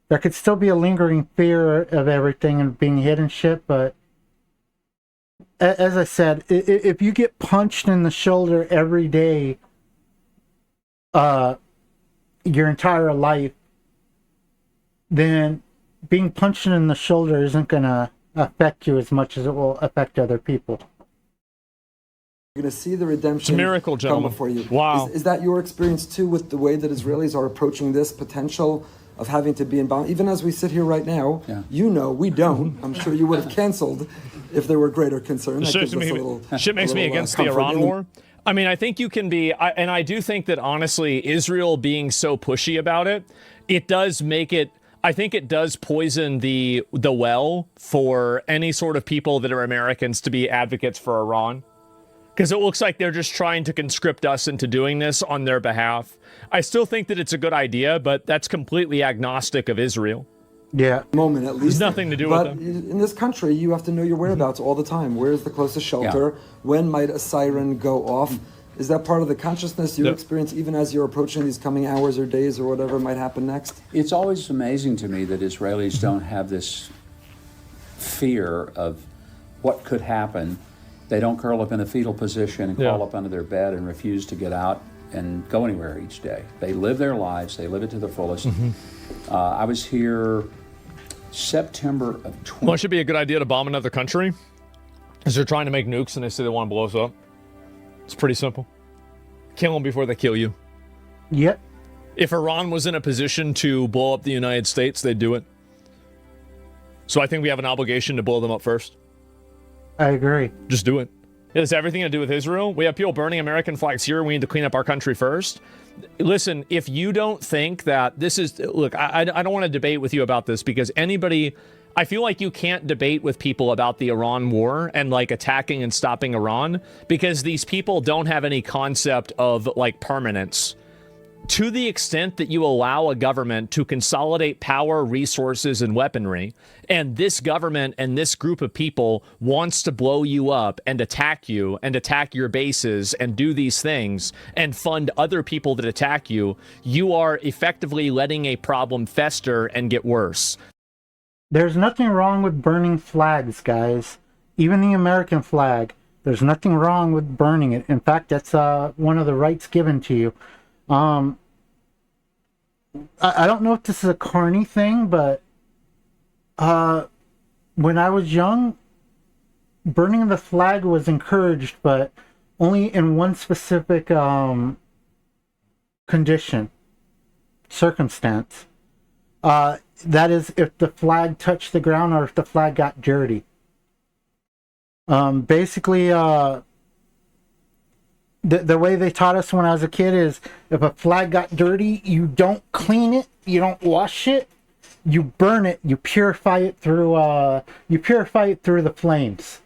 There could still be a lingering fear of everything and being hit and shit, but as I said, if you get punched in the shoulder every day, your entire life, then being punched in the shoulder isn't going to affect you as much as it will affect other people. You're going to see the redemption It's a miracle, gentlemen. come before you. Wow. Is that your experience too with the way that Israelis are approaching this potential of having to be in bomb? Even as we sit here right now, you know, we don't. I'm sure you would have canceled if there were greater concern. That gives us a little, Shit makes me against the comfort. Iran war. I mean, I think you can be, and I do think that honestly, Israel being so pushy about it, it does make it, I think it does poison the well for any sort of people that are Americans to be advocates for Iran. Because it looks like they're just trying to conscript us into doing this on their behalf. I still think that it's a good idea, but that's completely agnostic of Israel. Yeah. Moment at least. There's nothing to do but with them. in this country, you have to know your whereabouts all the time. Where's the closest shelter? When might a siren go off? Is that part of the consciousness you experience even as you're approaching these coming hours or days or whatever might happen next? It's always amazing to me that Israelis don't have this fear of what could happen. They don't curl up in a fetal position and crawl up under their bed and refuse to get out and go anywhere each day. They live their lives. They live it to the fullest. I was here September of 20. Well, it should be a good idea to bomb another country because they're trying to make nukes and they say they want to blow us up. It's pretty simple. Kill them before they kill you. Yep. If Iran was in a position to blow up the United States, they'd do it. So I think we have an obligation to blow them up first. I agree. Just do it. It has everything to do with Israel. We have people burning American flags here. We need to clean up our country first. Listen, if you don't think that this is... Look, I don't want to debate with you about this because anybody... I feel like you can't debate with people about the Iran war and like attacking and stopping Iran because these people don't have any concept of like permanence. To the extent that you allow a government to consolidate power, resources, and weaponry, and this government and this group of people wants to blow you up and attack you and attack your bases and do these things and fund other people that attack you, you are effectively letting a problem fester and get worse. There's nothing wrong with burning flags, guys. Even the American flag. There's nothing wrong with burning it. In fact, that's one of the rights given to you. I don't know if this is a corny thing, but when I was young, burning the flag was encouraged, but only in one specific circumstance. That is if the flag touched the ground or if the flag got dirty. Basically, the way they taught us when I was a kid is if a flag got dirty, you don't clean it, you don't wash it, you burn it, you purify it through the flames.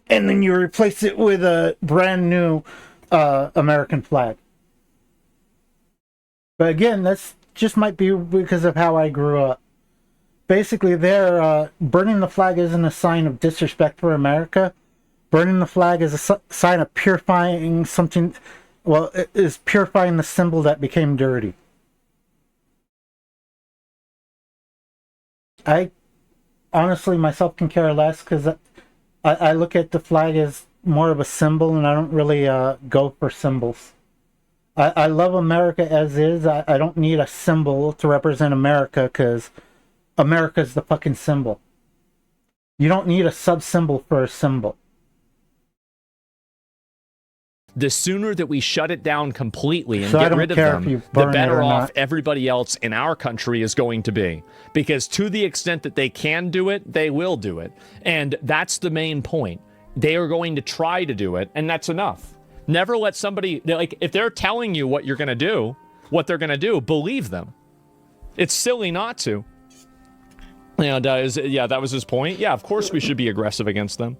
And then you replace it with a brand new American flag. But again, that's just might be because of how I grew up. Basically, burning the flag isn't a sign of disrespect for America. Burning the flag is a sign of purifying something. Well, it is purifying the symbol that became dirty. I honestly myself can care less because I look at the flag as more of a symbol, and I don't really go for symbols. I love America as is. I don't need a symbol to represent America because America's the fucking symbol. You don't need a sub-symbol for a symbol. The sooner that we shut it down completely and So I get don't rid of care if them, you the burn it better or off not. everybody else in our country is going to be. Because to the extent that they can do it, they will do it. And that's the main point. They are going to try to do it, and that's enough. Never let somebody, like, if they're telling you what you're going to do, what they're going to do, believe them. It's silly not to. And that was his point. Yeah, of course we should be aggressive against them.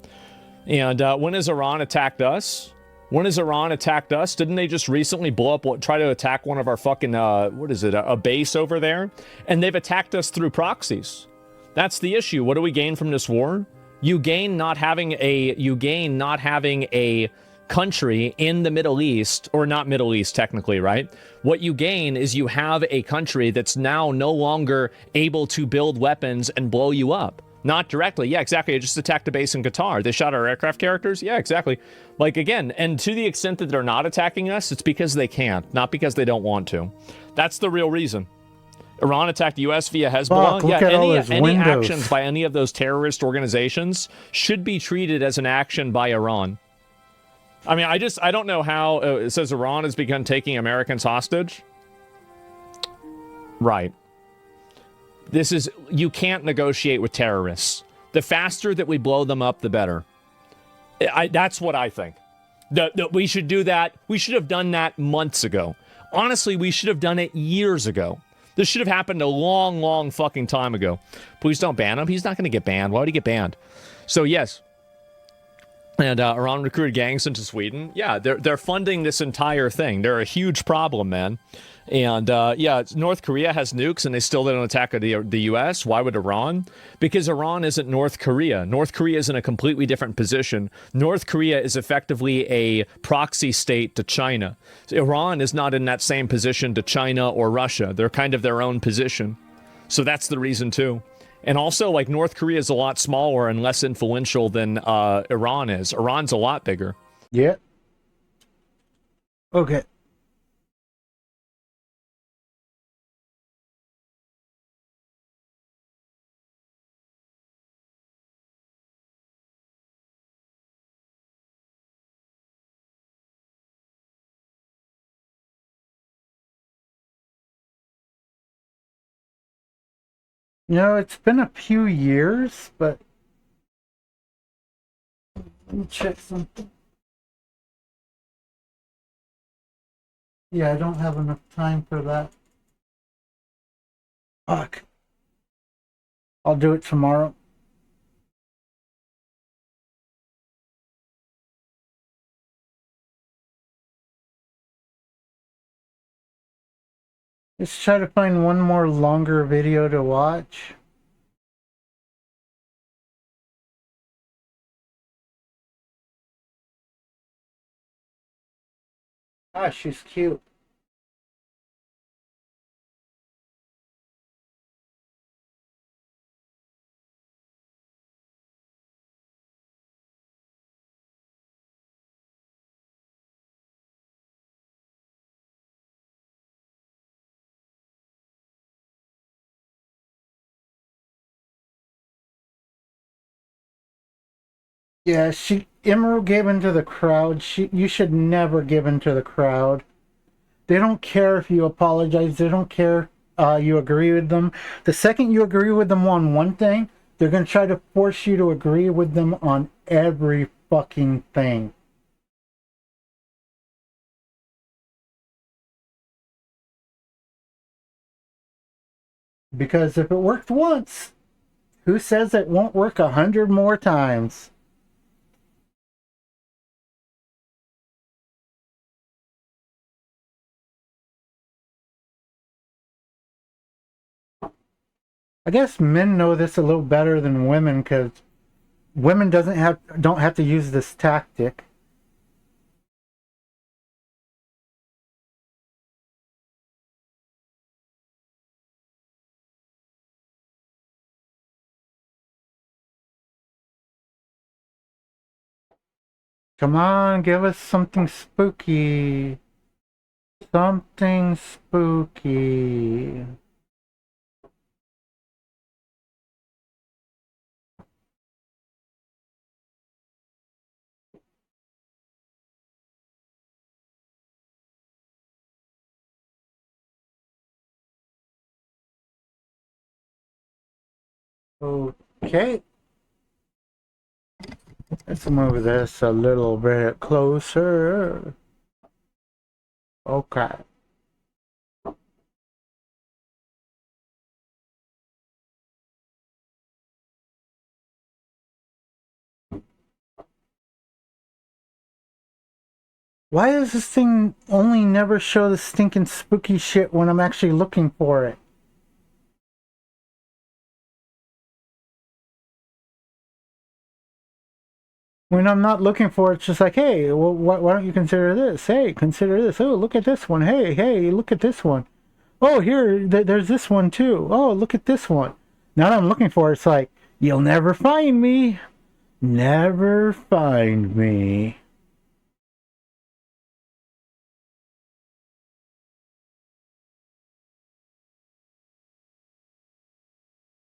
And when has Iran attacked us? When has Iran attacked us? Didn't they just recently try to attack one of our fucking, a base over there? And they've attacked us through proxies. That's the issue. What do we gain from this war? You gain not having a country in the Middle East, or not Middle East technically, right? What you gain is you have a country that's now no longer able to build weapons and blow you up. Not directly. Yeah, exactly. I just attacked a base in Qatar. They shot our aircraft carriers. Yeah, exactly. Like, again, and to the extent that they're not attacking us, it's because they can't, not because they don't want to. That's the real reason. Iran attacked U.S. via Hezbollah. Fuck, look at all those any windows. actions by any of those terrorist organizations should be treated as an action by Iran. I mean, I don't know how it says Iran has begun taking Americans hostage. Right. You can't negotiate with terrorists. The faster that we blow them up, the better. That's what I think. We should do that. We should have done that months ago. Honestly, we should have done it years ago. This should have happened a long, long fucking time ago. Please don't ban him. He's not going to get banned. Why would he get banned? So, yes. And Iran recruited gangs into Sweden. Yeah, they're funding this entire thing. They're a huge problem, man. And North Korea has nukes and they still don't attack the U.S. Why would Iran? Because Iran isn't North Korea. North Korea is in a completely different position. North Korea is effectively a proxy state to China. Iran is not in that same position to China or Russia. They're kind of their own position. So that's the reason, too. And also, like, North Korea is a lot smaller and less influential than Iran is. Iran's a lot bigger. Yeah. Okay. You know, it's been a few years, but let me check something. Yeah, I don't have enough time for that. Fuck. I'll do it tomorrow. Let's try to find one more longer video to watch. Ah, she's cute. Yeah, Emerald gave into the crowd. You should never give into the crowd. They don't care if you apologize. They don't care you agree with them. The second you agree with them on one thing, they're going to try to force you to agree with them on every fucking thing. Because if it worked once, who says it won't work 100 more times? I guess men know this a little better than women because women don't have to use this tactic. Come on, give us something spooky. Something spooky. Okay. Let's move this a little bit closer. Okay. Why does this thing only never show the stinking spooky shit when I'm actually looking for it? When I'm not looking for it, it's just like, hey, well, why don't you consider this? Hey, consider this. Oh, look at this one. Hey, look at this one. Oh, here, there's this one too. Oh, look at this one. Now that I'm looking for it, it's like, you'll never find me. Never find me.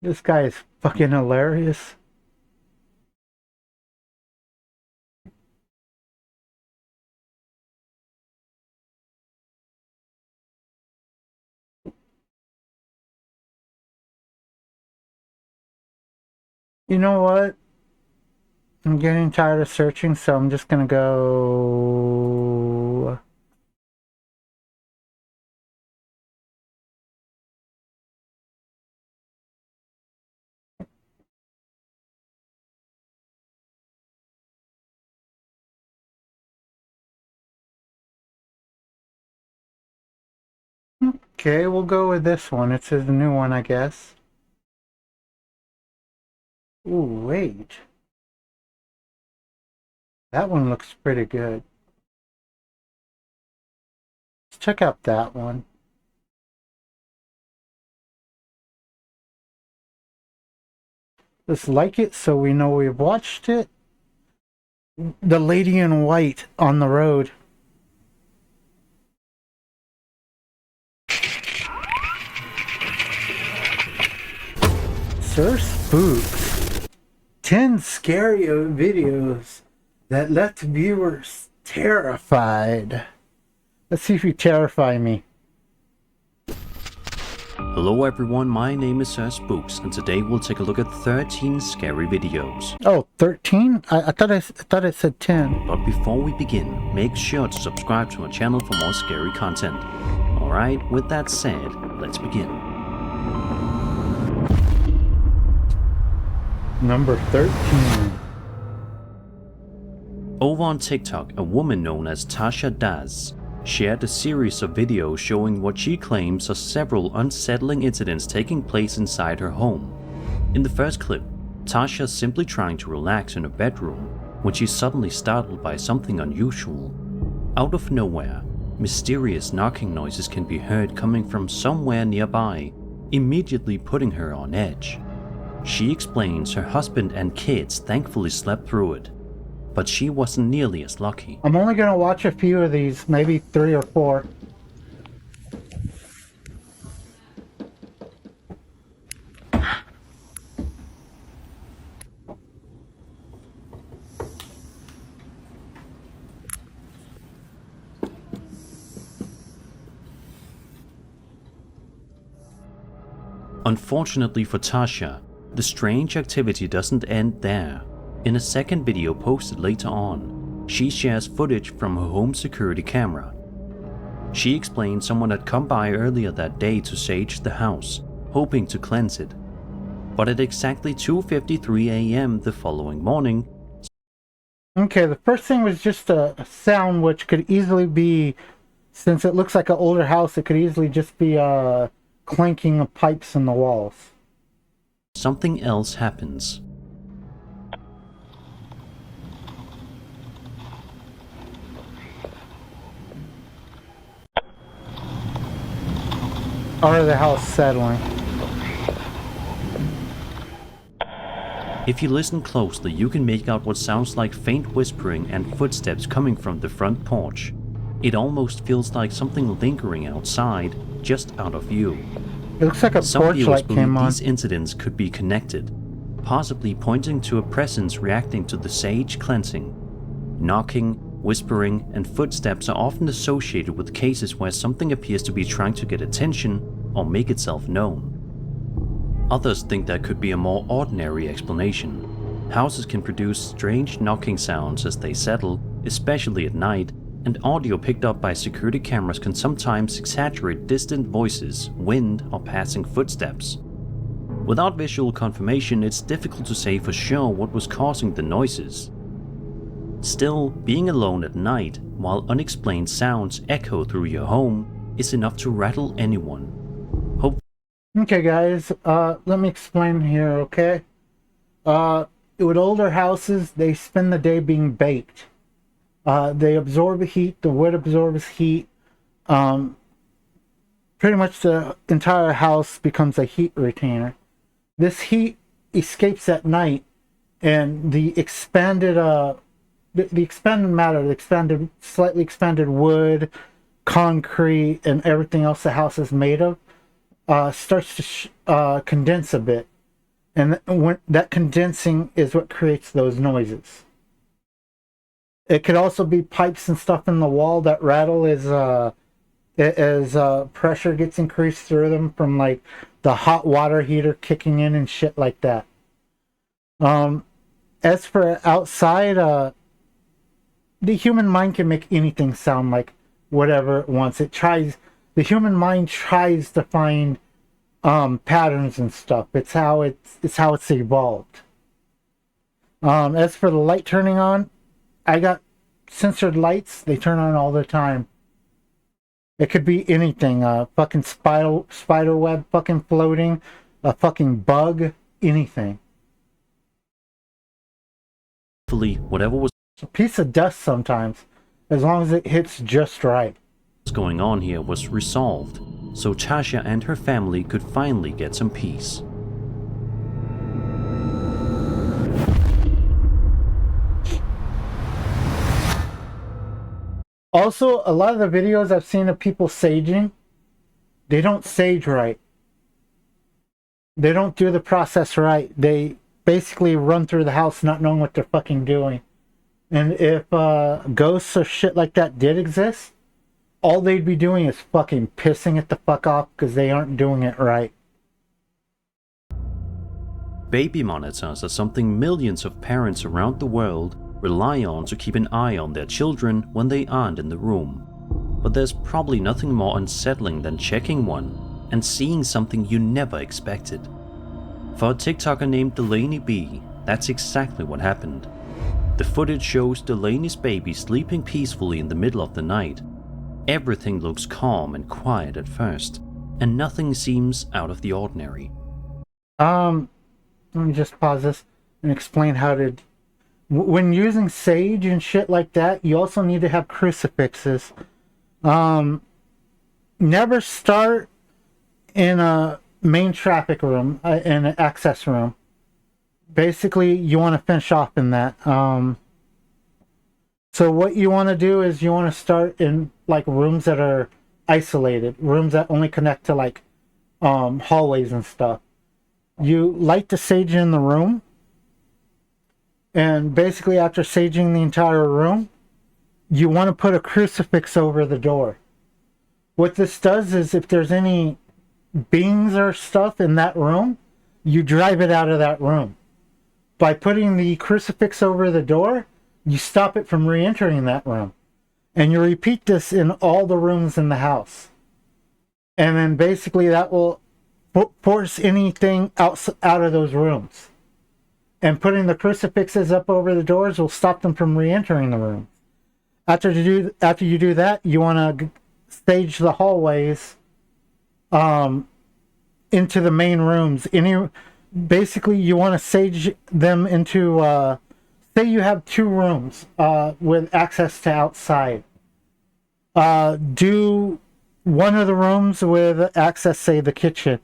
This guy is fucking hilarious. You know what? I'm getting tired of searching, so I'm just gonna go... Okay, we'll go with this one. It's a new one, I guess. Ooh, wait. That one looks pretty good. Let's check out that one. Just like it so we know we've watched it. The lady in white on the road. Sir Spooks. 10 scary videos that left viewers terrified. Let's see if you terrify me. Hello everyone, my name is Sir Spooks, and today we'll take a look at 13 scary videos. Oh, 13? I thought I said 10. But before we begin, make sure to subscribe to our channel for more scary content. Alright, with that said, let's begin. Number 13. Over on TikTok, a woman known as Tasha Daz shared a series of videos showing what she claims are several unsettling incidents taking place inside her home. In the first clip, Tasha is simply trying to relax in her bedroom when she's suddenly startled by something unusual. Out of nowhere, mysterious knocking noises can be heard coming from somewhere nearby, immediately putting her on edge. She explains her husband and kids thankfully slept through it, but she wasn't nearly as lucky. I'm only gonna watch a few of these, maybe 3 or 4. Unfortunately for Tasha, the strange activity doesn't end there. In a second video posted later on, she shares footage from her home security camera. She explains someone had come by earlier that day to sage the house, hoping to cleanse it. But at exactly 2:53 a.m. the following morning... Okay, the first thing was just a sound which could easily be, since it looks like an older house, it could easily just be clanking of pipes in the walls. something else happens. Or the house settling. If you listen closely, you can make out what sounds like faint whispering and footsteps coming from the front porch. It almost feels like something lingering outside, just out of view. It looks like a Some porch viewers light believe came on. these incidents could be connected, possibly pointing to a presence reacting to the sage cleansing. Knocking, whispering, and footsteps are often associated with cases where something appears to be trying to get attention or make itself known. Others think there could be a more ordinary explanation. Houses can produce strange knocking sounds as they settle, especially at night, and audio picked up by security cameras can sometimes exaggerate distant voices, wind, or passing footsteps. Without visual confirmation, it's difficult to say for sure what was causing the noises. Still, being alone at night while unexplained sounds echo through your home is enough to rattle anyone. Okay, guys, let me explain here, okay? With older houses, they spend the day being baked. They absorb heat, the wood absorbs heat. Pretty much the entire house becomes a heat retainer. This heat escapes at night, and the expanded matter, slightly expanded wood, concrete, and everything else the house is made of, starts to condense a bit. And when that condensing is what creates those noises. It could also be pipes and stuff in the wall that rattle as pressure gets increased through them from like the hot water heater kicking in and shit like that. As for outside, the human mind can make anything sound like whatever it wants. The human mind tries to find patterns and stuff. It's how it's evolved. As for the light turning on, I got censored lights. They turn on all the time. It could be anything. A fucking spider web fucking floating, a fucking bug, anything. Hopefully, whatever was a piece of dust sometimes, as long as it hits just right. What's going on here was resolved, so Tasha and her family could finally get some peace. Also, a lot of the videos I've seen of people saging, they don't sage right. They don't do the process right. They basically run through the house not knowing what they're fucking doing. And if ghosts or shit like that did exist, all they'd be doing is fucking pissing it the fuck off because they aren't doing it right. Baby monitors are something millions of parents around the world rely on to keep an eye on their children when they aren't in the room. But there's probably nothing more unsettling than checking one and seeing something you never expected. For a TikToker named Delaney B, that's exactly what happened. The footage shows Delaney's baby sleeping peacefully in the middle of the night. Everything looks calm and quiet at first, and nothing seems out of the ordinary. Let me just pause this and explain how to... When using sage and shit like that, you also need to have crucifixes. Never start in a main traffic room, in an access room. Basically, you want to finish off in that. So what you want to do is you want to start in like rooms that are isolated, rooms that only connect to like hallways and stuff. You light the sage in the room, and basically after saging the entire room, you want to put a crucifix over the door. What this does is if there's any beings or stuff in that room, you drive it out of that room. By putting the crucifix over the door, you stop it from re-entering that room. And you repeat this in all the rooms in the house. And then basically that will force anything out of those rooms. And putting the crucifixes up over the doors will stop them from re-entering the room. After you do that, you want to stage the hallways into the main rooms. Basically, you want to sage them into, say you have 2 rooms with access to outside. Do one of the rooms with access, say the kitchen.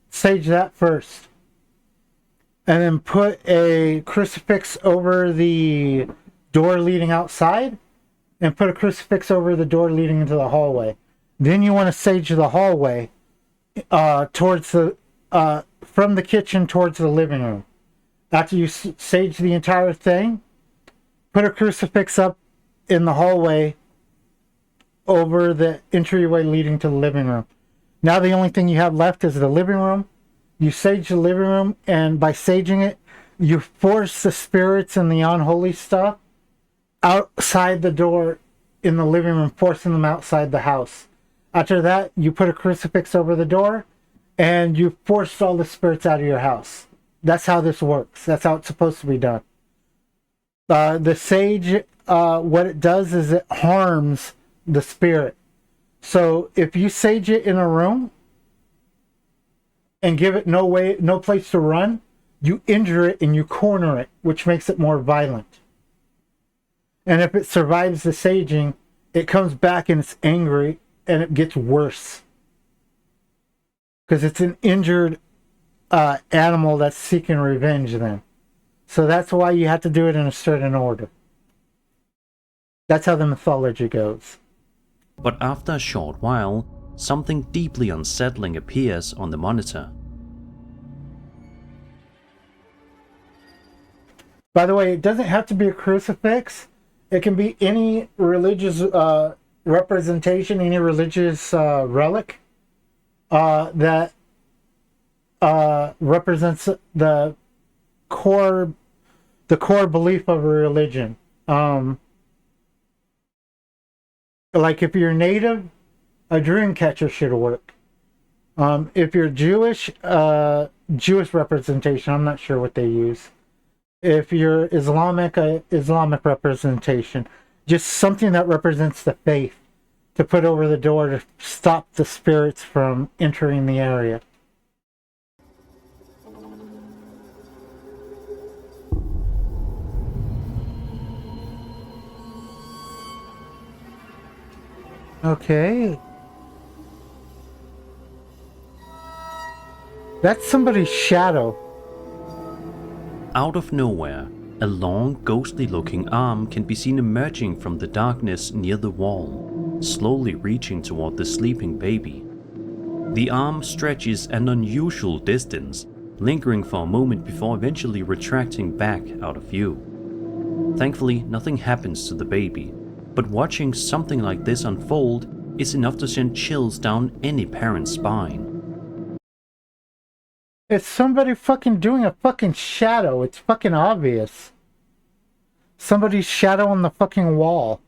Sage that first. And then put a crucifix over the door leading outside. and put a crucifix over the door leading into the hallway. Then you want to sage the hallway towards the from the kitchen towards the living room. After you sage the entire thing, put a crucifix up in the hallway over the entryway leading to the living room. Now the only thing you have left is the living room. You sage the living room, and by saging it, you force the spirits and the unholy stuff outside the door in the living room, forcing them outside the house. After that, you put a crucifix over the door, and you force all the spirits out of your house. That's how this works. That's how it's supposed to be done. The sage, what it does is it harms the spirit. So if you sage it in a room and give it no place to run, you injure it and you corner it, which makes it more violent. And if it survives the saging, it comes back and it's angry and it gets worse. Because it's an injured animal that's seeking revenge then. So that's why you have to do it in a certain order. That's how the mythology goes. But after a short while, something deeply unsettling appears on the monitor. By the way, it doesn't have to be a crucifix. It can be any religious representation, any religious relic that represents the core belief of a religion. Like if you're native, a dream catcher should work. If you're Jewish, Jewish representation, I'm not sure what they use. If you're Islamic, Islamic representation. Just something that represents the faith to put over the door to stop the spirits from entering the area. Okay. That's somebody's shadow. Out of nowhere, a long, ghostly-looking arm can be seen emerging from the darkness near the wall, slowly reaching toward the sleeping baby. The arm stretches an unusual distance, lingering for a moment before eventually retracting back out of view. Thankfully, nothing happens to the baby, but watching something like this unfold is enough to send chills down any parent's spine. It's somebody fucking doing a fucking shadow. It's fucking obvious. Somebody's shadow on the fucking wall.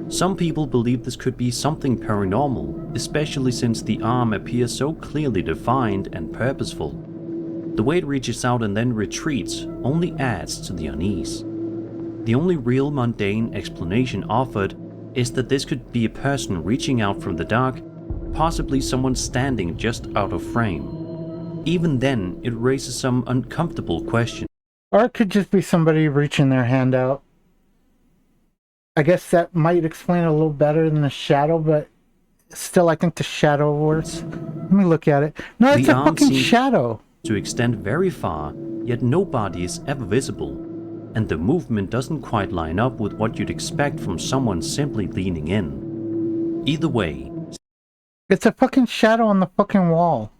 Some people believe this could be something paranormal, especially since the arm appears so clearly defined and purposeful. The way it reaches out and then retreats only adds to the unease. The only real mundane explanation offered is that this could be a person reaching out from the dark, possibly someone standing just out of frame. Even then, it raises some uncomfortable questions. Or it could just be somebody reaching their hand out. I guess that might explain it a little better than the shadow, but still I think the shadow works. Let me look at it. No, it's a fucking shadow. To extend very far, yet no body is ever visible, and the movement doesn't quite line up with what you'd expect from someone simply leaning in. Either way, it's a fucking shadow on the fucking wall.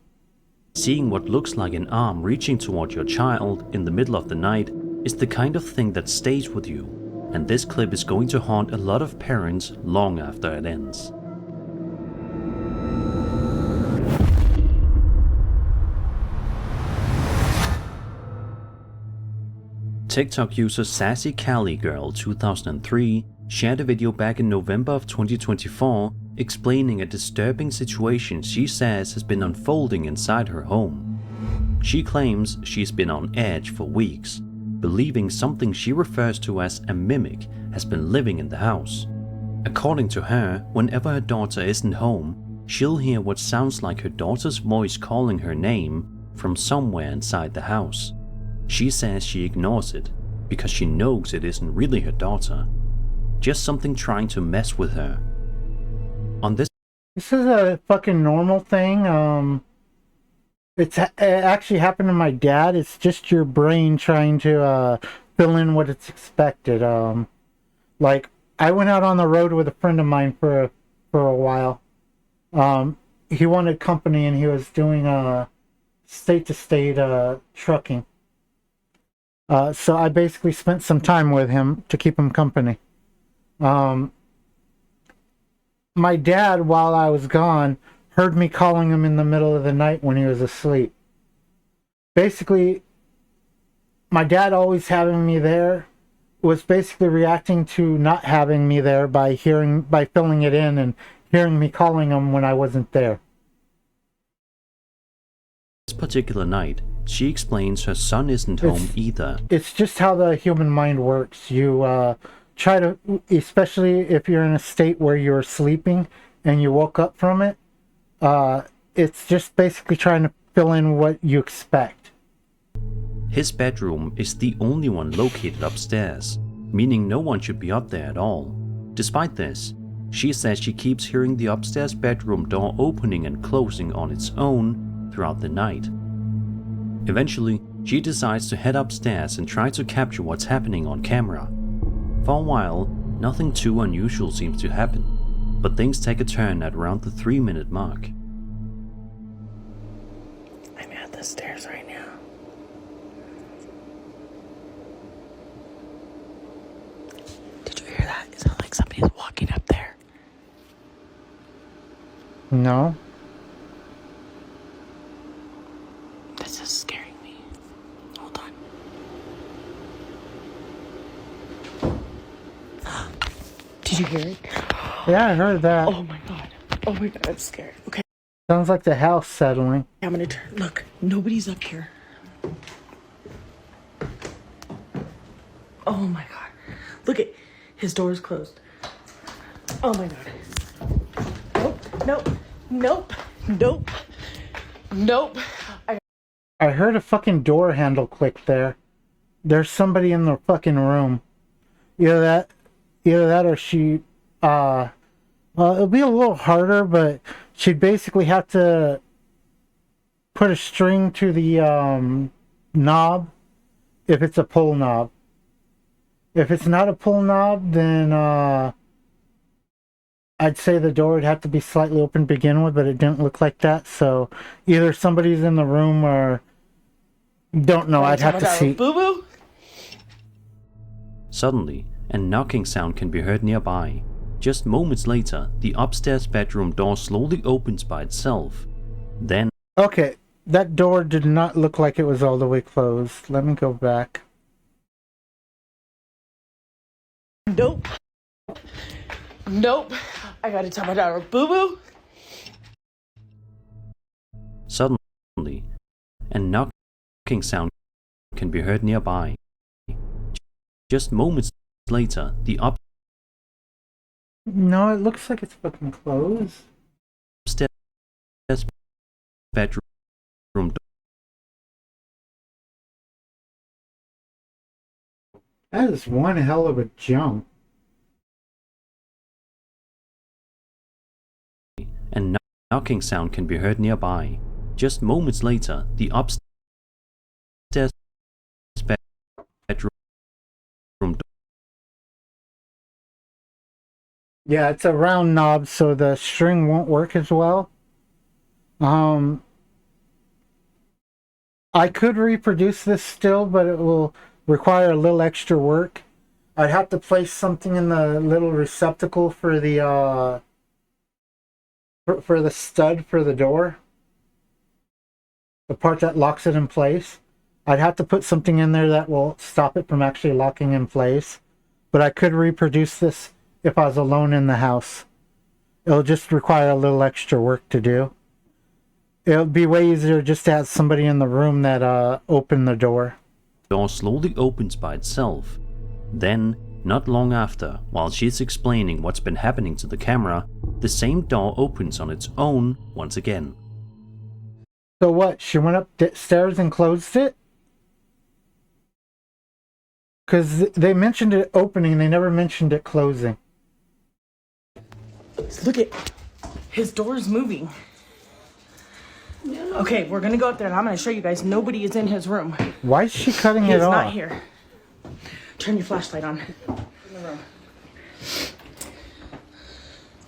Seeing what looks like an arm reaching toward your child in the middle of the night is the kind of thing that stays with you, and this clip is going to haunt a lot of parents long after it ends. TikTok user Sassy Cali Girl 2003 shared a video back in November of 2024 explaining a disturbing situation she says has been unfolding inside her home. She claims she's been on edge for weeks, believing something she refers to as a mimic has been living in the house. According to her, whenever her daughter isn't home, she'll hear what sounds like her daughter's voice calling her name from somewhere inside the house. She says she ignores it because she knows it isn't really her daughter, just something trying to mess with her. This is a fucking normal thing. It actually happened to my dad. It's just your brain trying to fill in what it's expected. Like I went out on the road with a friend of mine for a while. He wanted company, and he was doing state-to-state trucking. So I basically spent some time with him to keep him company. My dad, while I was gone, heard me calling him in the middle of the night when he was asleep. Basically, my dad always having me there was basically reacting to not having me there by filling it in and hearing me calling him when I wasn't there. This particular night, she explains her son isn't home either. It's just how the human mind works. You try to, especially if you're in a state where you're sleeping and you woke up from it, it's just basically trying to fill in what you expect. His bedroom is the only one located upstairs, meaning no one should be up there at all. Despite this, she says she keeps hearing the upstairs bedroom door opening and closing on its own throughout the night. Eventually, she decides to head upstairs and try to capture what's happening on camera. For a while, nothing too unusual seems to happen, but things take a turn at around the 3-minute mark. I'm at the stairs right now. Did you hear that? It sounds like somebody's walking up there. No. This is scaring me. Hold on. Did you hear it? Yeah, I heard that. Oh my god. Oh my god, I'm scared. Okay. Sounds like the house settling. I'm gonna turn. Look, nobody's up here. Oh my god. Look at his door is closed. Oh my god. Nope. Nope. Nope. Nope. I heard a fucking door handle click there. There's somebody in the fucking room. Either that or she, it'll be a little harder, but she'd basically have to put a string to the, knob if it's a pull knob. If it's not a pull knob, then, I'd say the door would have to be slightly open to begin with, but it didn't look like that, so either somebody's in the room or don't know. I'd have to see. Boo-boo? Suddenly, a knocking sound can be heard nearby. Just moments later, the upstairs bedroom door slowly opens by itself. Then... Okay, that door did not look like it was all the way closed. Let me go back. Nope. Nope. I gotta tell my daughter, boo-boo. Suddenly, a knocking sound can be heard nearby. Just moments later, the No, it looks like it's fucking closed. upstairs bedroom door. That is one hell of a jump. A knocking sound can be heard nearby. Just moments later, the upstairs bedroom door. Yeah, it's a round knob, so the string won't work as well. I could reproduce this still, but it will require a little extra work. I'd have to place something in the little receptacle for the for the stud for the door, the part that locks it in place. I'd have to put something in there that will stop it from actually locking in place, but I could reproduce this if I was alone in the house. It'll just require a little extra work to do. It'll be way easier just to have somebody in the room that open the door. The door slowly opens by itself. Then, not long after, while she's explaining what's been happening to the camera, the same door opens on its own once again. So what? She went upstairs and closed it? Because they mentioned it opening, they never mentioned it closing. Look at his door is moving. Okay, we're gonna go up there and I'm gonna show you guys nobody is in his room. Why is she cutting it off? He's not here. Turn your flashlight on in the room.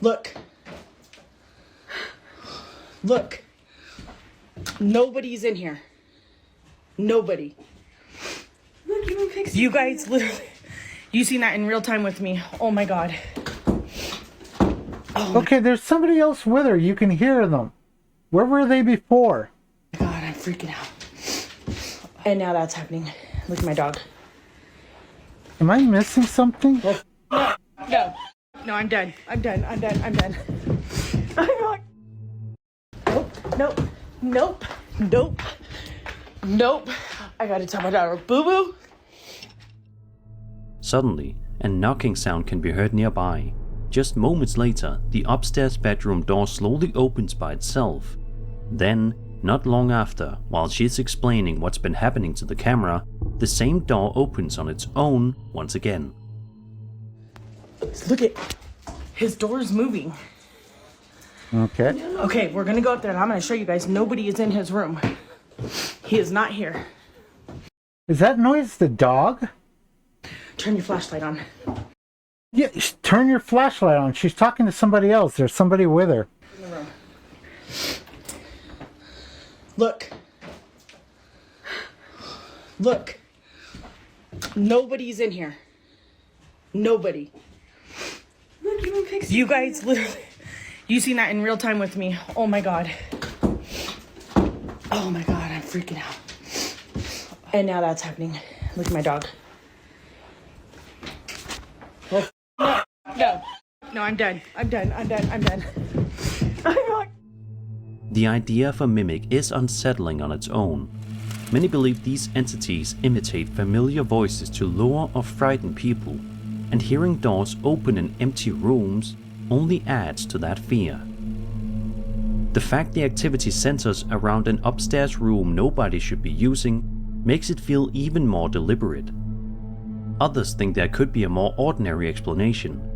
Look. Look. Nobody's in here. Nobody. Look, even Pixie. You guys literally, you seen that in real time with me. Oh my God. Okay, there's somebody else with her. You can hear them. Where were they before? God, I'm freaking out. And now that's happening. Look at my dog. Am I missing something? No, I'm done. I'm done. I'm done. I'm done. I'm not. Nope. Nope. Nope. Nope. I gotta tell my daughter, boo-boo. Suddenly, a knocking sound can be heard nearby. Just moments later, the upstairs bedroom door slowly opens by itself. Then, not long after, while she's explaining what's been happening to the camera, the same door opens on its own once again. Look at his door is moving. Okay. Okay, we're gonna go up there and I'm gonna show you guys nobody is in his room. He is not here. Is that noise the dog? Turn your flashlight on. Yeah, turn your flashlight on. She's talking to somebody else. There's somebody with her. In the room. Look. Look. Nobody's in here. Nobody. Look, even Pixie. You guys literally, you seen that in real time with me. Oh my God. Oh my God, I'm freaking out. And now that's happening. Look at my dog. No, I'm done. I'm done. I'm done. I'm done. I'm not. The idea of a mimic is unsettling on its own. Many believe these entities imitate familiar voices to lure or frighten people, and hearing doors open in empty rooms only adds to that fear. The fact the activity centers around an upstairs room nobody should be using makes it feel even more deliberate. Others think there could be a more ordinary explanation.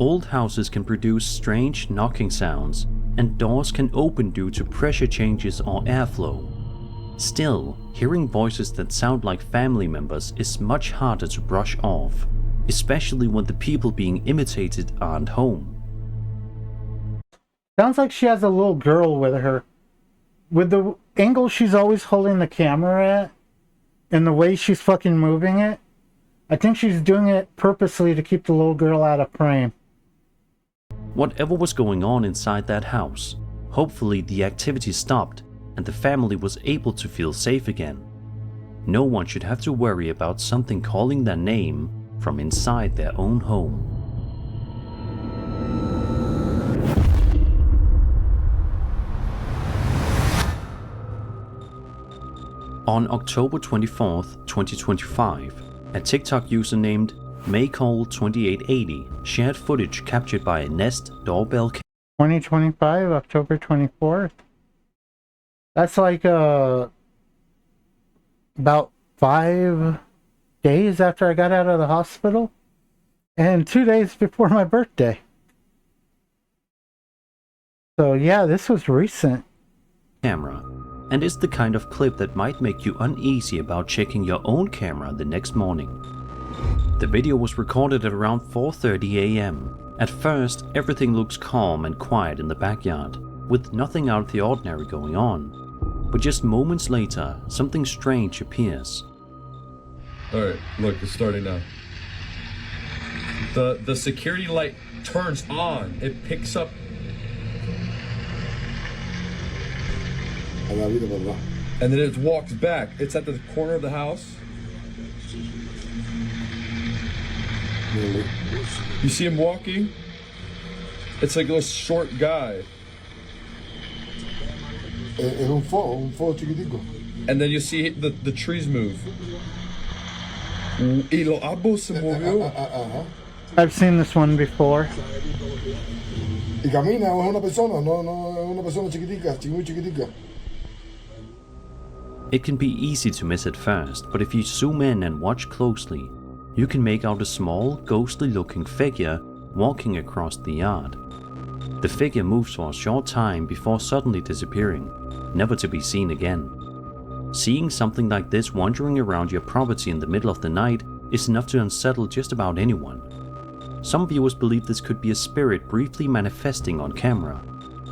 Old houses can produce strange knocking sounds, and doors can open due to pressure changes or airflow. Still, hearing voices that sound like family members is much harder to brush off, especially when the people being imitated aren't home. Sounds like she has a little girl with her. With the angle she's always holding the camera at, and the way she's fucking moving it, I think she's doing it purposely to keep the little girl out of frame. Whatever was going on inside that house, hopefully the activity stopped and the family was able to feel safe again. No one should have to worry about something calling their name from inside their own home. On October 24th, 2025, a TikTok user named Maycole2880 shared footage captured by a Nest doorbell camera. 2025, October 24th. That's like about 5 days after I got out of the hospital and 2 days before my birthday. So yeah, this was recent. Camera, and is the kind of clip that might make you uneasy about checking your own camera the next morning. The video was recorded at around 4:30 a.m. At first, everything looks calm and quiet in the backyard, with nothing out of the ordinary going on. But just moments later, something strange appears. Alright, look, it's starting now. The security light turns on. It picks up. And then it walks back. It's at the corner of the house. You see him walking? It's like a short guy. And then you see the trees move. Y los árboles se movió. I've seen this one before. Y camina, es una persona, no es una persona chiquitica, muy chiquitica. It can be easy to miss at first, but if you zoom in and watch closely, you can make out a small, ghostly-looking figure walking across the yard. The figure moves for a short time before suddenly disappearing, never to be seen again. Seeing something like this wandering around your property in the middle of the night is enough to unsettle just about anyone. Some viewers believe this could be a spirit briefly manifesting on camera,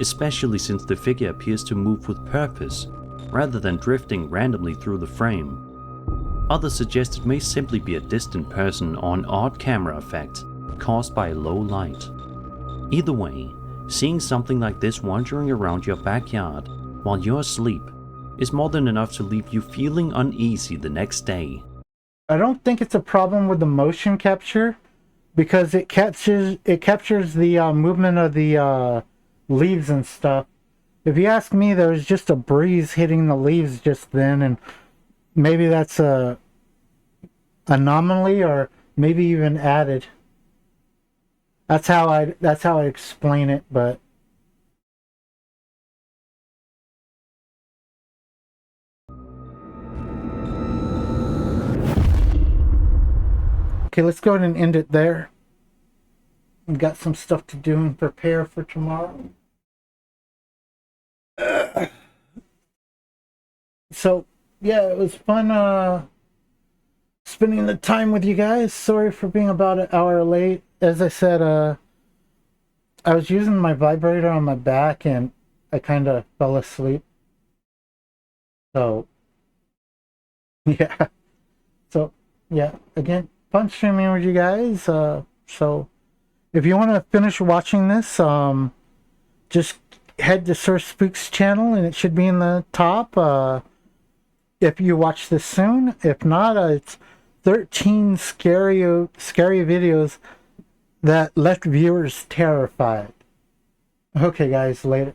especially since the figure appears to move with purpose, rather than drifting randomly through the frame. Others suggest it may simply be a distant person or an odd camera effect caused by low light. Either way, seeing something like this wandering around your backyard while you're asleep is more than enough to leave you feeling uneasy the next day. I don't think it's a problem with the motion capture, because it captures the movement of the leaves and stuff. If you ask me, there was just a breeze hitting the leaves just then, and maybe that's a anomaly, or maybe even added. That's how I explain it, but okay, let's go ahead and end it there. We've got some stuff to do and prepare for tomorrow. So, yeah, it was fun spending the time with you guys. Sorry for being about an hour late. As I said, I was using my vibrator on my back and I kind of fell asleep. So, yeah. So, yeah, again, fun streaming with you guys. So, if you want to finish watching this, just head to Sir Spook's channel and it should be in the top. If you watch this soon. If not, it's 13 scary videos that left viewers terrified. Okay, guys, later.